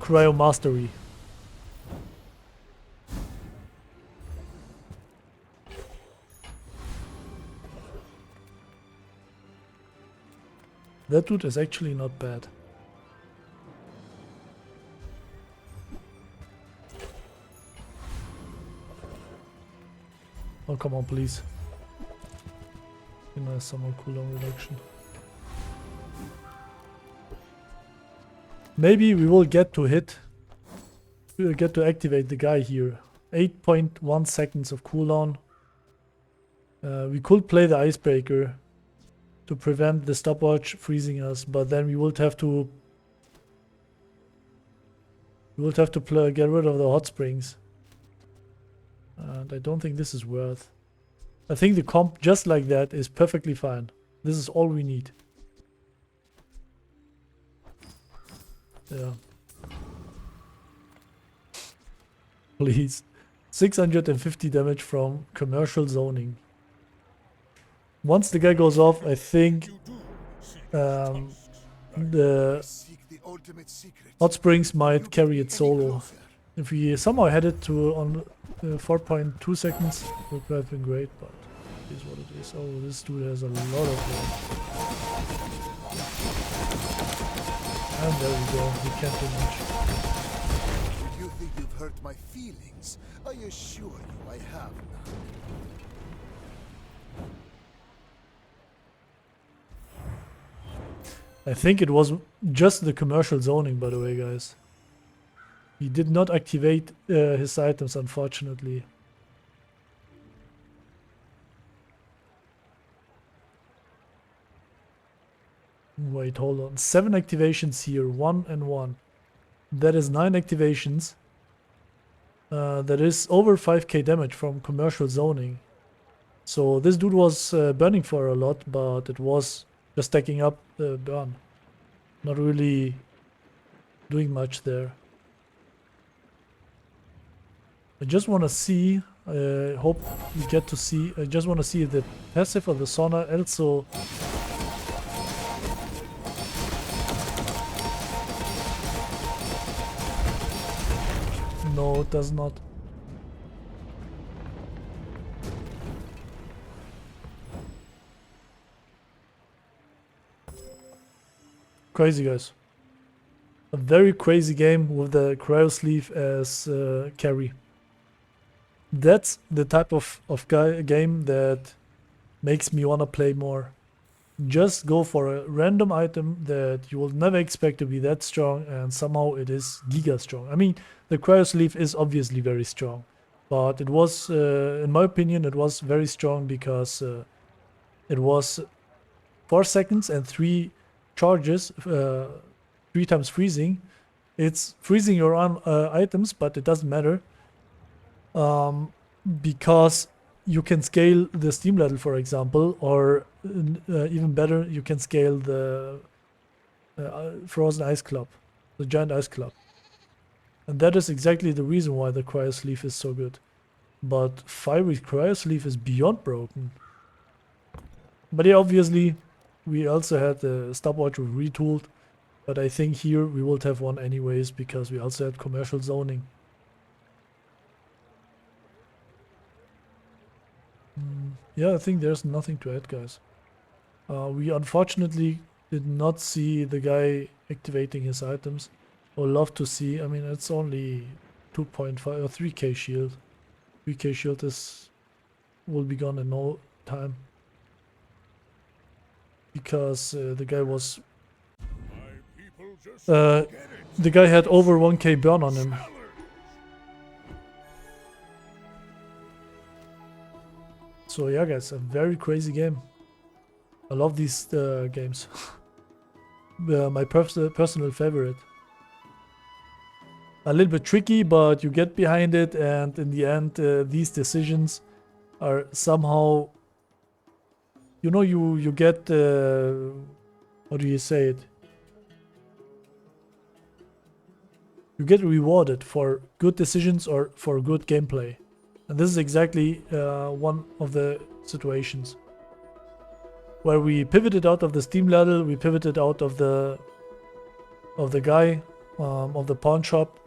Cryo mastery. That dude is actually not bad. Oh, come on, please. Nice summer cooldown reduction. Maybe we will get to hit. We will get to activate the guy here. 8.1 seconds of cooldown. We could play the icebreaker to prevent the stopwatch freezing us, but then we would have to get rid of the hot springs, and I don't think this is worth. I think the comp just like that is perfectly fine. This is all we need. Yeah. Please. 650 damage from commercial zoning. Once the guy goes off, I think the hot springs might carry it solo. If we somehow had it to on 4.2 seconds, it would have been great, but it is what it is. Oh, this dude has a lot of damage. And there we go, we can't do much. You think you've hurt my feelings? I assure you I have not. I think it was just the commercial zoning, by the way, guys. He did not activate his items, unfortunately. Wait, hold on. 7 activations here, 1 and 1. That is 9 activations. That is over 5k damage from commercial zoning. So this dude was burning for a lot, but it was just stacking up the burn. Not really doing much there. I just want to see, hope we get to see, I just want to see the passive of the sauna also. No, it does not. Crazy, guys. A very crazy game with the Cryosleeve as carry. That's the type of game that makes me wanna play more. Just go for a random item that you will never expect to be that strong, and somehow it is giga strong. I mean, the Cryosleeve is obviously very strong, but it was, in my opinion, it was very strong because it was 4 seconds and 3 charges, 3 times freezing. It's freezing your own items, but it doesn't matter because you can scale the steam ladle, for example, or even better, you can scale the frozen ice club, the giant ice club, and that is exactly the reason why the Cryosleeve is so good. But fiery Cryosleeve is beyond broken. But yeah, obviously we also had the stopwatch retooled, but I think here we will have one anyways because we also had commercial zoning. Yeah, I think there's nothing to add, guys. We unfortunately did not see the guy activating his items. I would love to see. I mean, it's only 2.5 or 3k shield. 3k shield will be gone in no time. Because the guy was... the guy had over 1k burn on him. So yeah, guys, a very crazy game. I love these games. My personal favorite. A little bit tricky, but you get behind it, and in the end, these decisions are somehow, you know, you get, how do you say it? You get rewarded for good decisions or for good gameplay. And this is exactly one of the situations. Where we pivoted out of the Steam ladder, we pivoted out of the guy, of the pawn shop,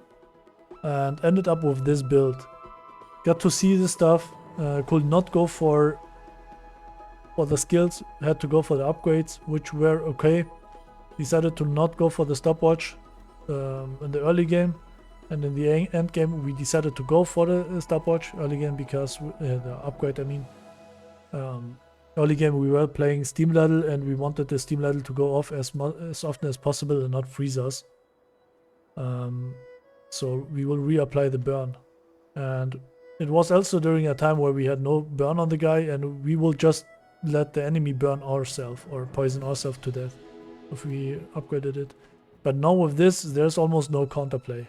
and ended up with this build. Got to see the stuff, could not go for the skills, had to go for the upgrades, which were okay. Decided to not go for the stopwatch in the early game, and in the end game we decided to go for the stopwatch early game because the upgrade, I mean. Early game we were playing Steam ladle and we wanted the Steam ladle to go off as often as possible and not freeze us. So we will reapply the burn. And it was also during a time where we had no burn on the guy and we will just let the enemy burn ourselves or poison ourselves to death if we upgraded it. But now with this, there's almost no counterplay.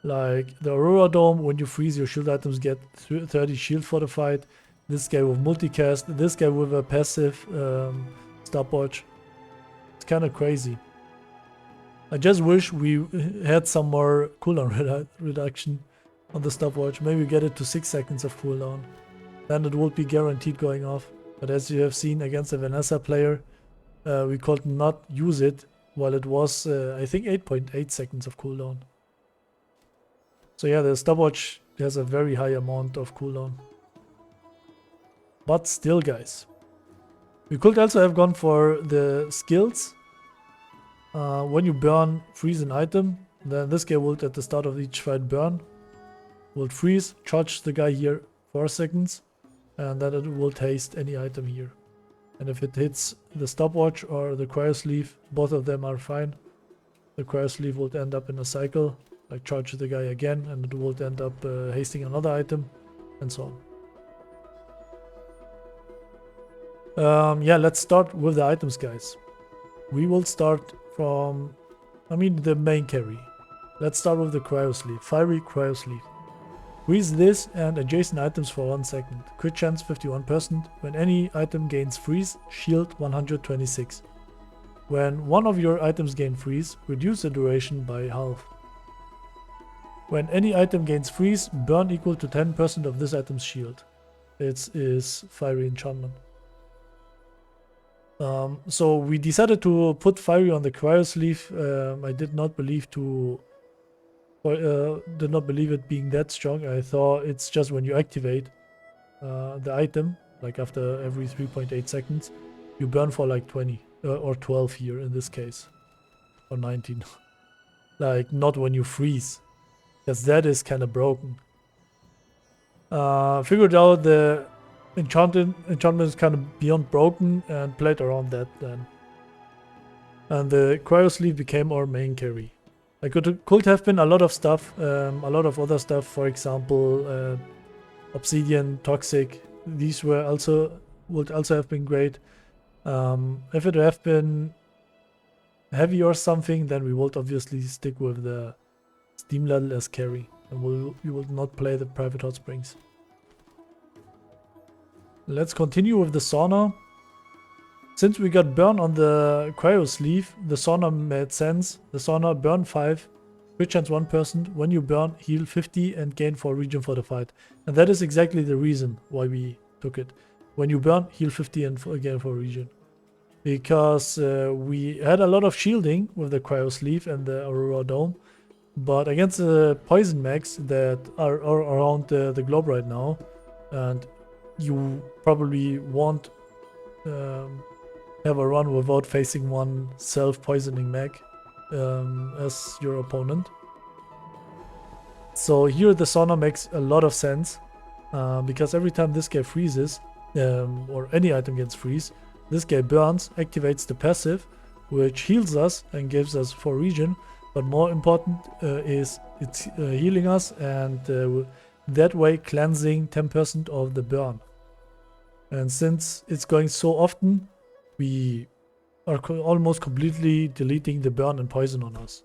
Like the Aurora Dome, when you freeze, your shield items get 30 shield fortified. This guy with multicast, this guy with a passive stopwatch. It's kind of crazy. I just wish we had some more cooldown reduction on the stopwatch. Maybe get it to 6 seconds of cooldown. Then it would be guaranteed going off. But as you have seen against a Vanessa player, we could not use it while it was, I think, 8.8 seconds of cooldown. So yeah, the stopwatch has a very high amount of cooldown. But still, guys, we could also have gone for the skills. When you burn, freeze an item, then this guy would at the start of each fight burn, would freeze, charge the guy here 4 seconds, and then it will taste any item here. And if it hits the stopwatch or the Cryosleeve, both of them are fine. The Cryosleeve would end up in a cycle, like charge the guy again, and it would end up hasting another item, and so on. Yeah, let's start with the items, guys. We will start from, I mean, the main carry. Let's start with the Cryosleeve, Fiery Cryosleeve. Freeze this and adjacent items for 1 second. Crit chance 51%. When any item gains freeze, shield 126. When one of your items gain freeze, reduce the duration by half. When any item gains freeze, burn equal to 10% of this item's shield. It is Fiery enchantment. So we decided to put Fiery on the Cryosleeve. I did not believe it being that strong. I thought it's just when you activate the item, like after every 3.8 seconds, you burn for like 20 or 12 here in this case, or 19. Like not when you freeze, because that is kind of broken. Figured out the enchantment is kind of beyond broken and played around that then. And the Cryosleeve became our main carry. Like could have been a lot of stuff, a lot of other stuff, for example, Obsidian, Toxic. These would also have been great. If it would have been heavy or something, then we would obviously stick with the Steam ladle as carry, and we will not play the private hot springs. Let's continue with the Sauna. Since we got burn on the Cryosleeve, the Sauna made sense. The Sauna burn 5, crit chance 1%. When you burn, heal 50 and gain 4 regen for the fight. And that is exactly the reason why we took it. When you burn, heal 50 and gain 4 regen. because we had a lot of shielding with the Cryosleeve and the Aurora Dome, but against the poison mechs that are around the globe right now, and you probably won't have a run without facing one self-poisoning mech as your opponent. So here the Sauna makes a lot of sense, because every time this guy freezes, or any item gets freeze, this guy burns, activates the passive, which heals us and gives us 4 regen, but more important is it's healing us and that way cleansing 10% of the burn. And since it's going so often, we are almost completely deleting the burn and poison on us,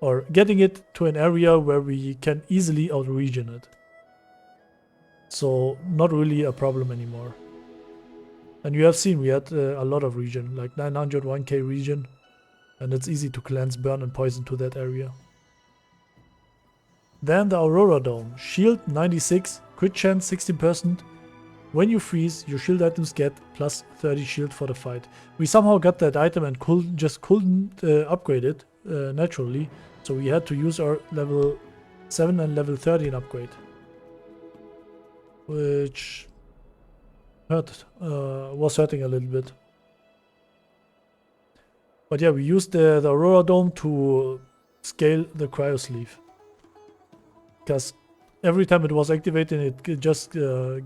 or getting it to an area where we can easily out-regen it. So not really a problem anymore. And you have seen we had a lot of regen, like 901k regen, and it's easy to cleanse burn and poison to that area. Then the Aurora Dome, shield 96, crit chance 16%. When you freeze, your shield items get plus 30 shield for the fight. We somehow got that item and couldn't upgrade it naturally, so we had to use our level 7 and level 13 upgrade, which was hurting a little bit. But yeah, we used the Aurora Dome to scale the Cryosleeve, because every time it was activated, it just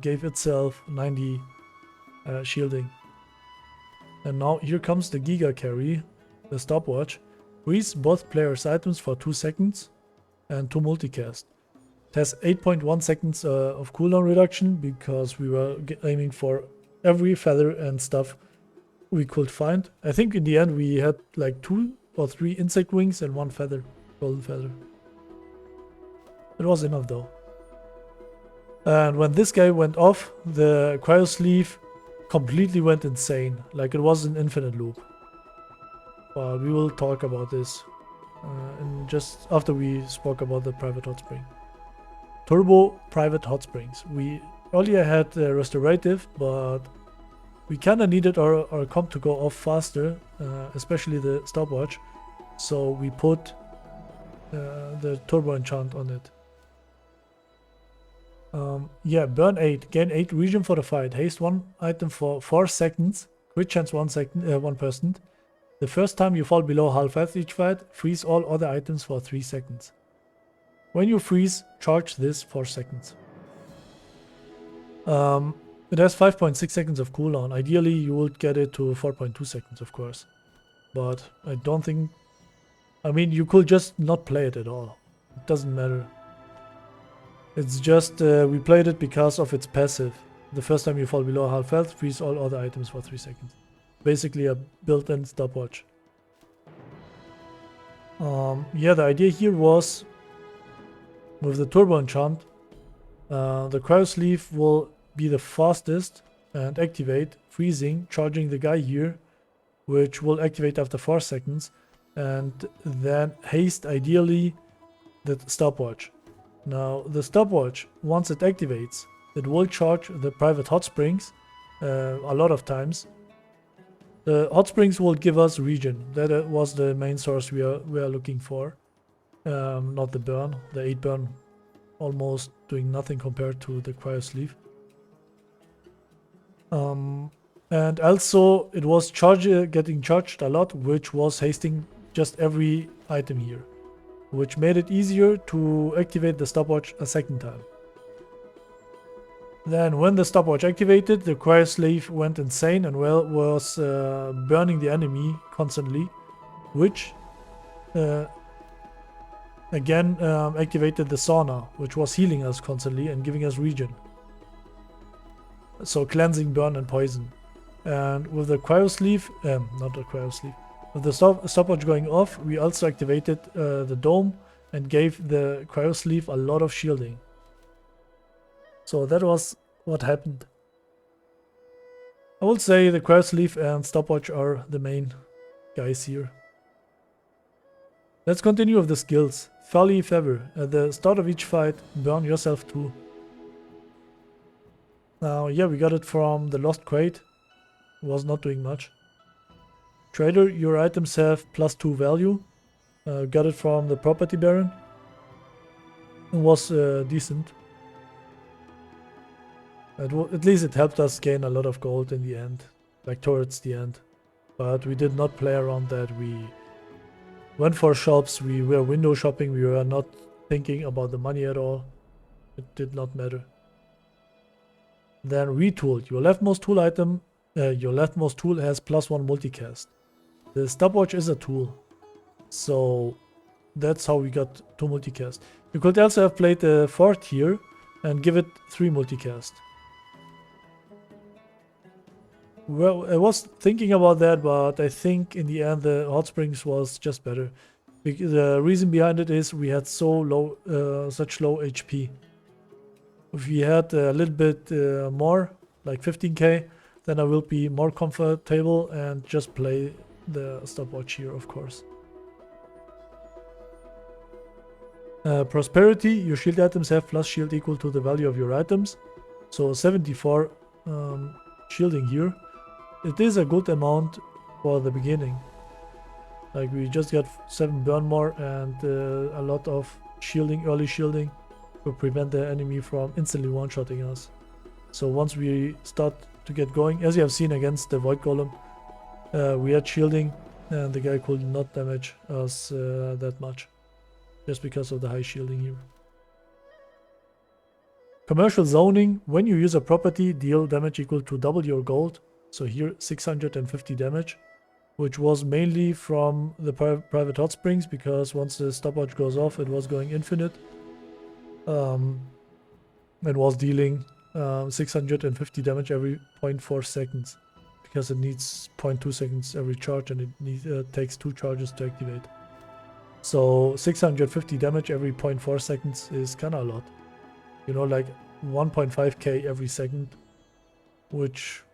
gave itself 90 shielding. And now here comes the Giga carry, the Stopwatch. Freeze both players' items for 2 seconds and 2 multicast. It has 8.1 seconds of cooldown reduction, because we were aiming for every feather and stuff we could find. I think in the end we had like 2 or 3 insect wings and 1 feather, golden feather. It was enough though. And when this guy went off, the Cryosleeve completely went insane, like it was an infinite loop. But we will talk about this and just after we spoke about the private hot spring. Turbo private hot springs. We earlier had restorative, but we kind of needed our comp to go off faster, especially the Stopwatch. So we put the turbo enchant on it. Yeah, burn 8, gain 8 regen for the fight, haste 1 item for 4 seconds, crit chance 1%. The first time you fall below half health each fight, freeze all other items for 3 seconds. When you freeze, charge this for seconds. It has 5.6 seconds of cooldown. Ideally, you would get it to 4.2 seconds, of course. But I don't think... I mean, you could just not play it at all. It doesn't matter. It's just we played it because of its passive. The first time you fall below half health, freeze all other items for 3 seconds. Basically a built-in stopwatch. Yeah, the idea here was with the turbo enchant, the Cryosleeve will be the fastest and activate, freezing, charging the guy here, which will activate after 4 seconds, and then haste ideally the stopwatch. Now the stopwatch, once it activates, it will charge the private hot springs a lot of times. The hot springs will give us regen. That was the main source we are looking for, not the burn. The 8 burn almost doing nothing compared to the Cryosleeve. And also it was getting charged a lot, which was hasting just every item here, which made it easier to activate the stopwatch a second time. Then when the stopwatch activated, the Cryosleeve went insane and was burning the enemy constantly, which again activated the Sauna, which was healing us constantly and giving us regen. So cleansing, burn and poison. And with the Cryosleeve, not the Cryosleeve, with the stopwatch going off, we also activated the dome and gave the Cryosleeve a lot of shielding. So that was what happened. I would say the Cryosleeve and Stopwatch are the main guys here. Let's continue with the skills. Folly Feather. At the start of each fight, burn yourself too. Now, yeah, we got it from the Lost Crate. It was not doing much. Trader, your items have +2 value. Got it from the property baron. It was decent. At least it helped us gain a lot of gold in the end, like towards the end. But we did not play around that. We went for shops, we were window shopping, we were not thinking about the money at all. It did not matter. Then retooled. Your leftmost tool item, your leftmost tool has +1 multicast. The stopwatch is a tool, so that's how we got 2 multicast. You could also have played the 4th here and give it 3 multicast. Well, I was thinking about that, but I think in the end the hot springs was just better. The reason behind it is we had so low, such low HP. If we had a little bit more, like 15k, then I will be more comfortable and just play the stopwatch here, of course. Prosperity, your shield items have plus shield equal to the value of your items. So 74 shielding here. It is a good amount for the beginning. Like we just got 7 burn more and a lot of shielding, early shielding, to prevent the enemy from instantly one-shotting us. So once we start to get going, as you have seen against the Void Golem, we had shielding and the guy could not damage us that much, just because of the high shielding here. Commercial zoning, when you use a property, deal damage equal to double your gold. So here 650 damage, which was mainly from the private hot springs, because once the stopwatch goes off it was going infinite. It was dealing 650 damage every 0.4 seconds, because it needs 0.2 seconds every charge and it takes 2 charges to activate. So 650 damage every 0.4 seconds is kinda a lot. You know, like 1.5k every second, which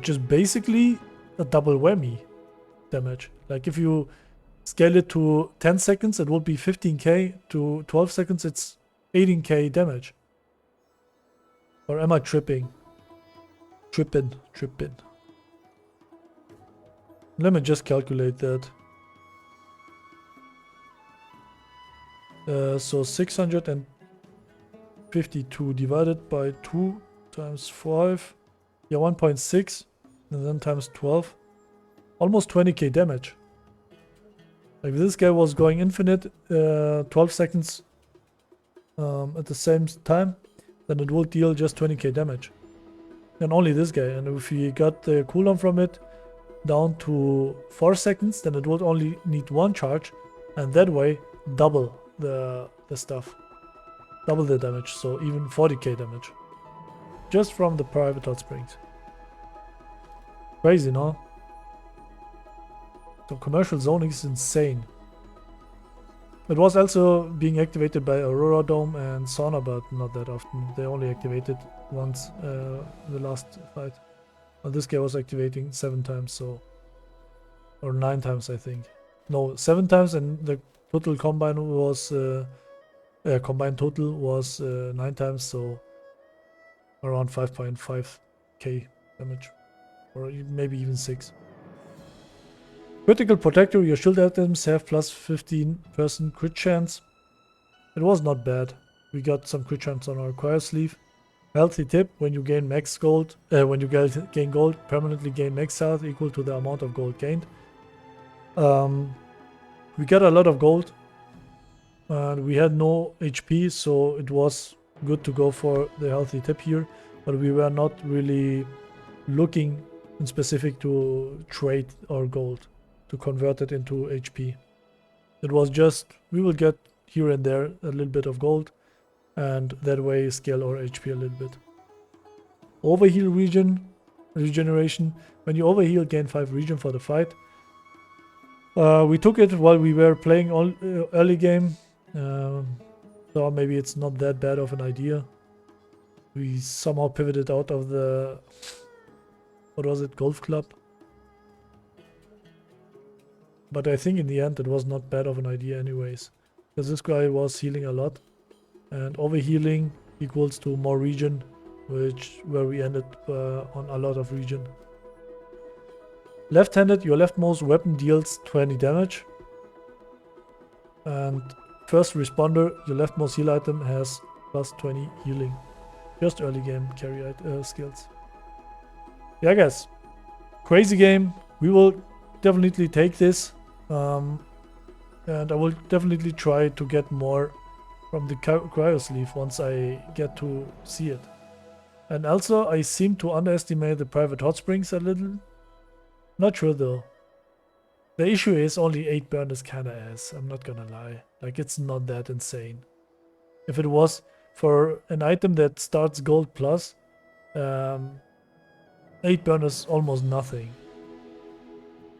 is basically a double whammy damage. Like if you scale it to 10 seconds, it would be 15k. To 12 seconds, it's 18k damage. Or am I tripping? Tripping. Let me just calculate that. So 652 divided by 2 times 5. Yeah, 1.6. And then times 12. Almost 20k damage. Like this guy was going infinite 12 seconds at the same time, then it will deal just 20k damage. And only this guy. And if we got the cooldown from it down to 4 seconds, then it would only need 1 charge, and that way double the stuff. Double the damage, so even 40k damage. Just from the private hot springs. Crazy, no? So commercial zoning is insane. It was also being activated by Aurora Dome and Sauna, but not that often. They only activated once the last fight. Well, this guy was activating 7 times, so... Or 9 times, I think. No, 7 times, and the total combine was... combined total was 9 times, so... Around 5.5k damage. Or maybe even 6. Critical Protector, your shield items have plus 15% crit chance. It was not bad. We got some crit chance on our Cryosleeve. Healthy tip, when you gain max gold, when you gain gold, permanently gain max health equal to the amount of gold gained. We got a lot of gold. And we had no HP, so it was good to go for the healthy tip here. But we were not really looking in specific to trade our gold, to convert it into HP. It was just, we will get here and there a little bit of gold, and that way scale our HP a little bit. Overheal regeneration. When you overheal, gain 5 regen for the fight. We took it while we were playing early game, so maybe it's not that bad of an idea. We somehow pivoted out of the, what was it, golf club? But I think in the end it was not bad of an idea anyways. Because this guy was healing a lot. And overhealing equals to more regen where we ended on a lot of region. Left-handed, your leftmost weapon deals 20 damage. And first responder, your leftmost heal item has plus 20 healing. Just early game carry skills. Yeah, guys. Crazy game. We will definitely take this. And I will definitely try to get more from the Cryosleeve once I get to see it. And also, I seem to underestimate the private hot springs a little. Not sure though. The issue is only 8 burn is kinda ass, I'm not gonna lie. Like, it's not that insane. If it was for an item that starts gold plus, 8 burn is almost nothing.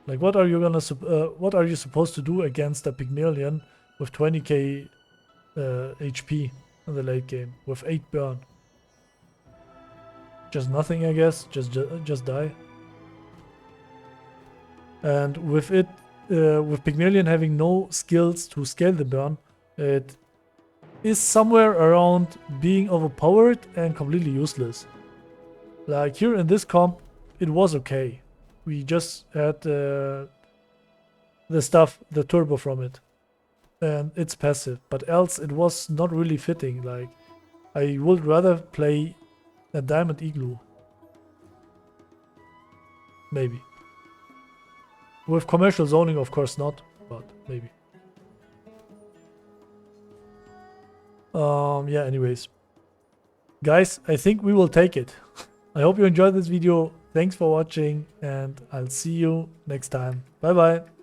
Like, what are you supposed to do against a Pygmalien with 20k HP in the late game with 8 burn? Just nothing, I guess. Just die. And with Pygmalien having no skills to scale the burn, it is somewhere around being overpowered and completely useless. Like here in this comp, it was okay. We just had the turbo from it, and it's passive. But else, it was not really fitting. Like, I would rather play a Diamond Igloo. Maybe. With commercial zoning, of course not, but maybe. Yeah, anyways. Guys, I think we will take it. I hope you enjoyed this video. Thanks for watching, and I'll see you next time. Bye bye.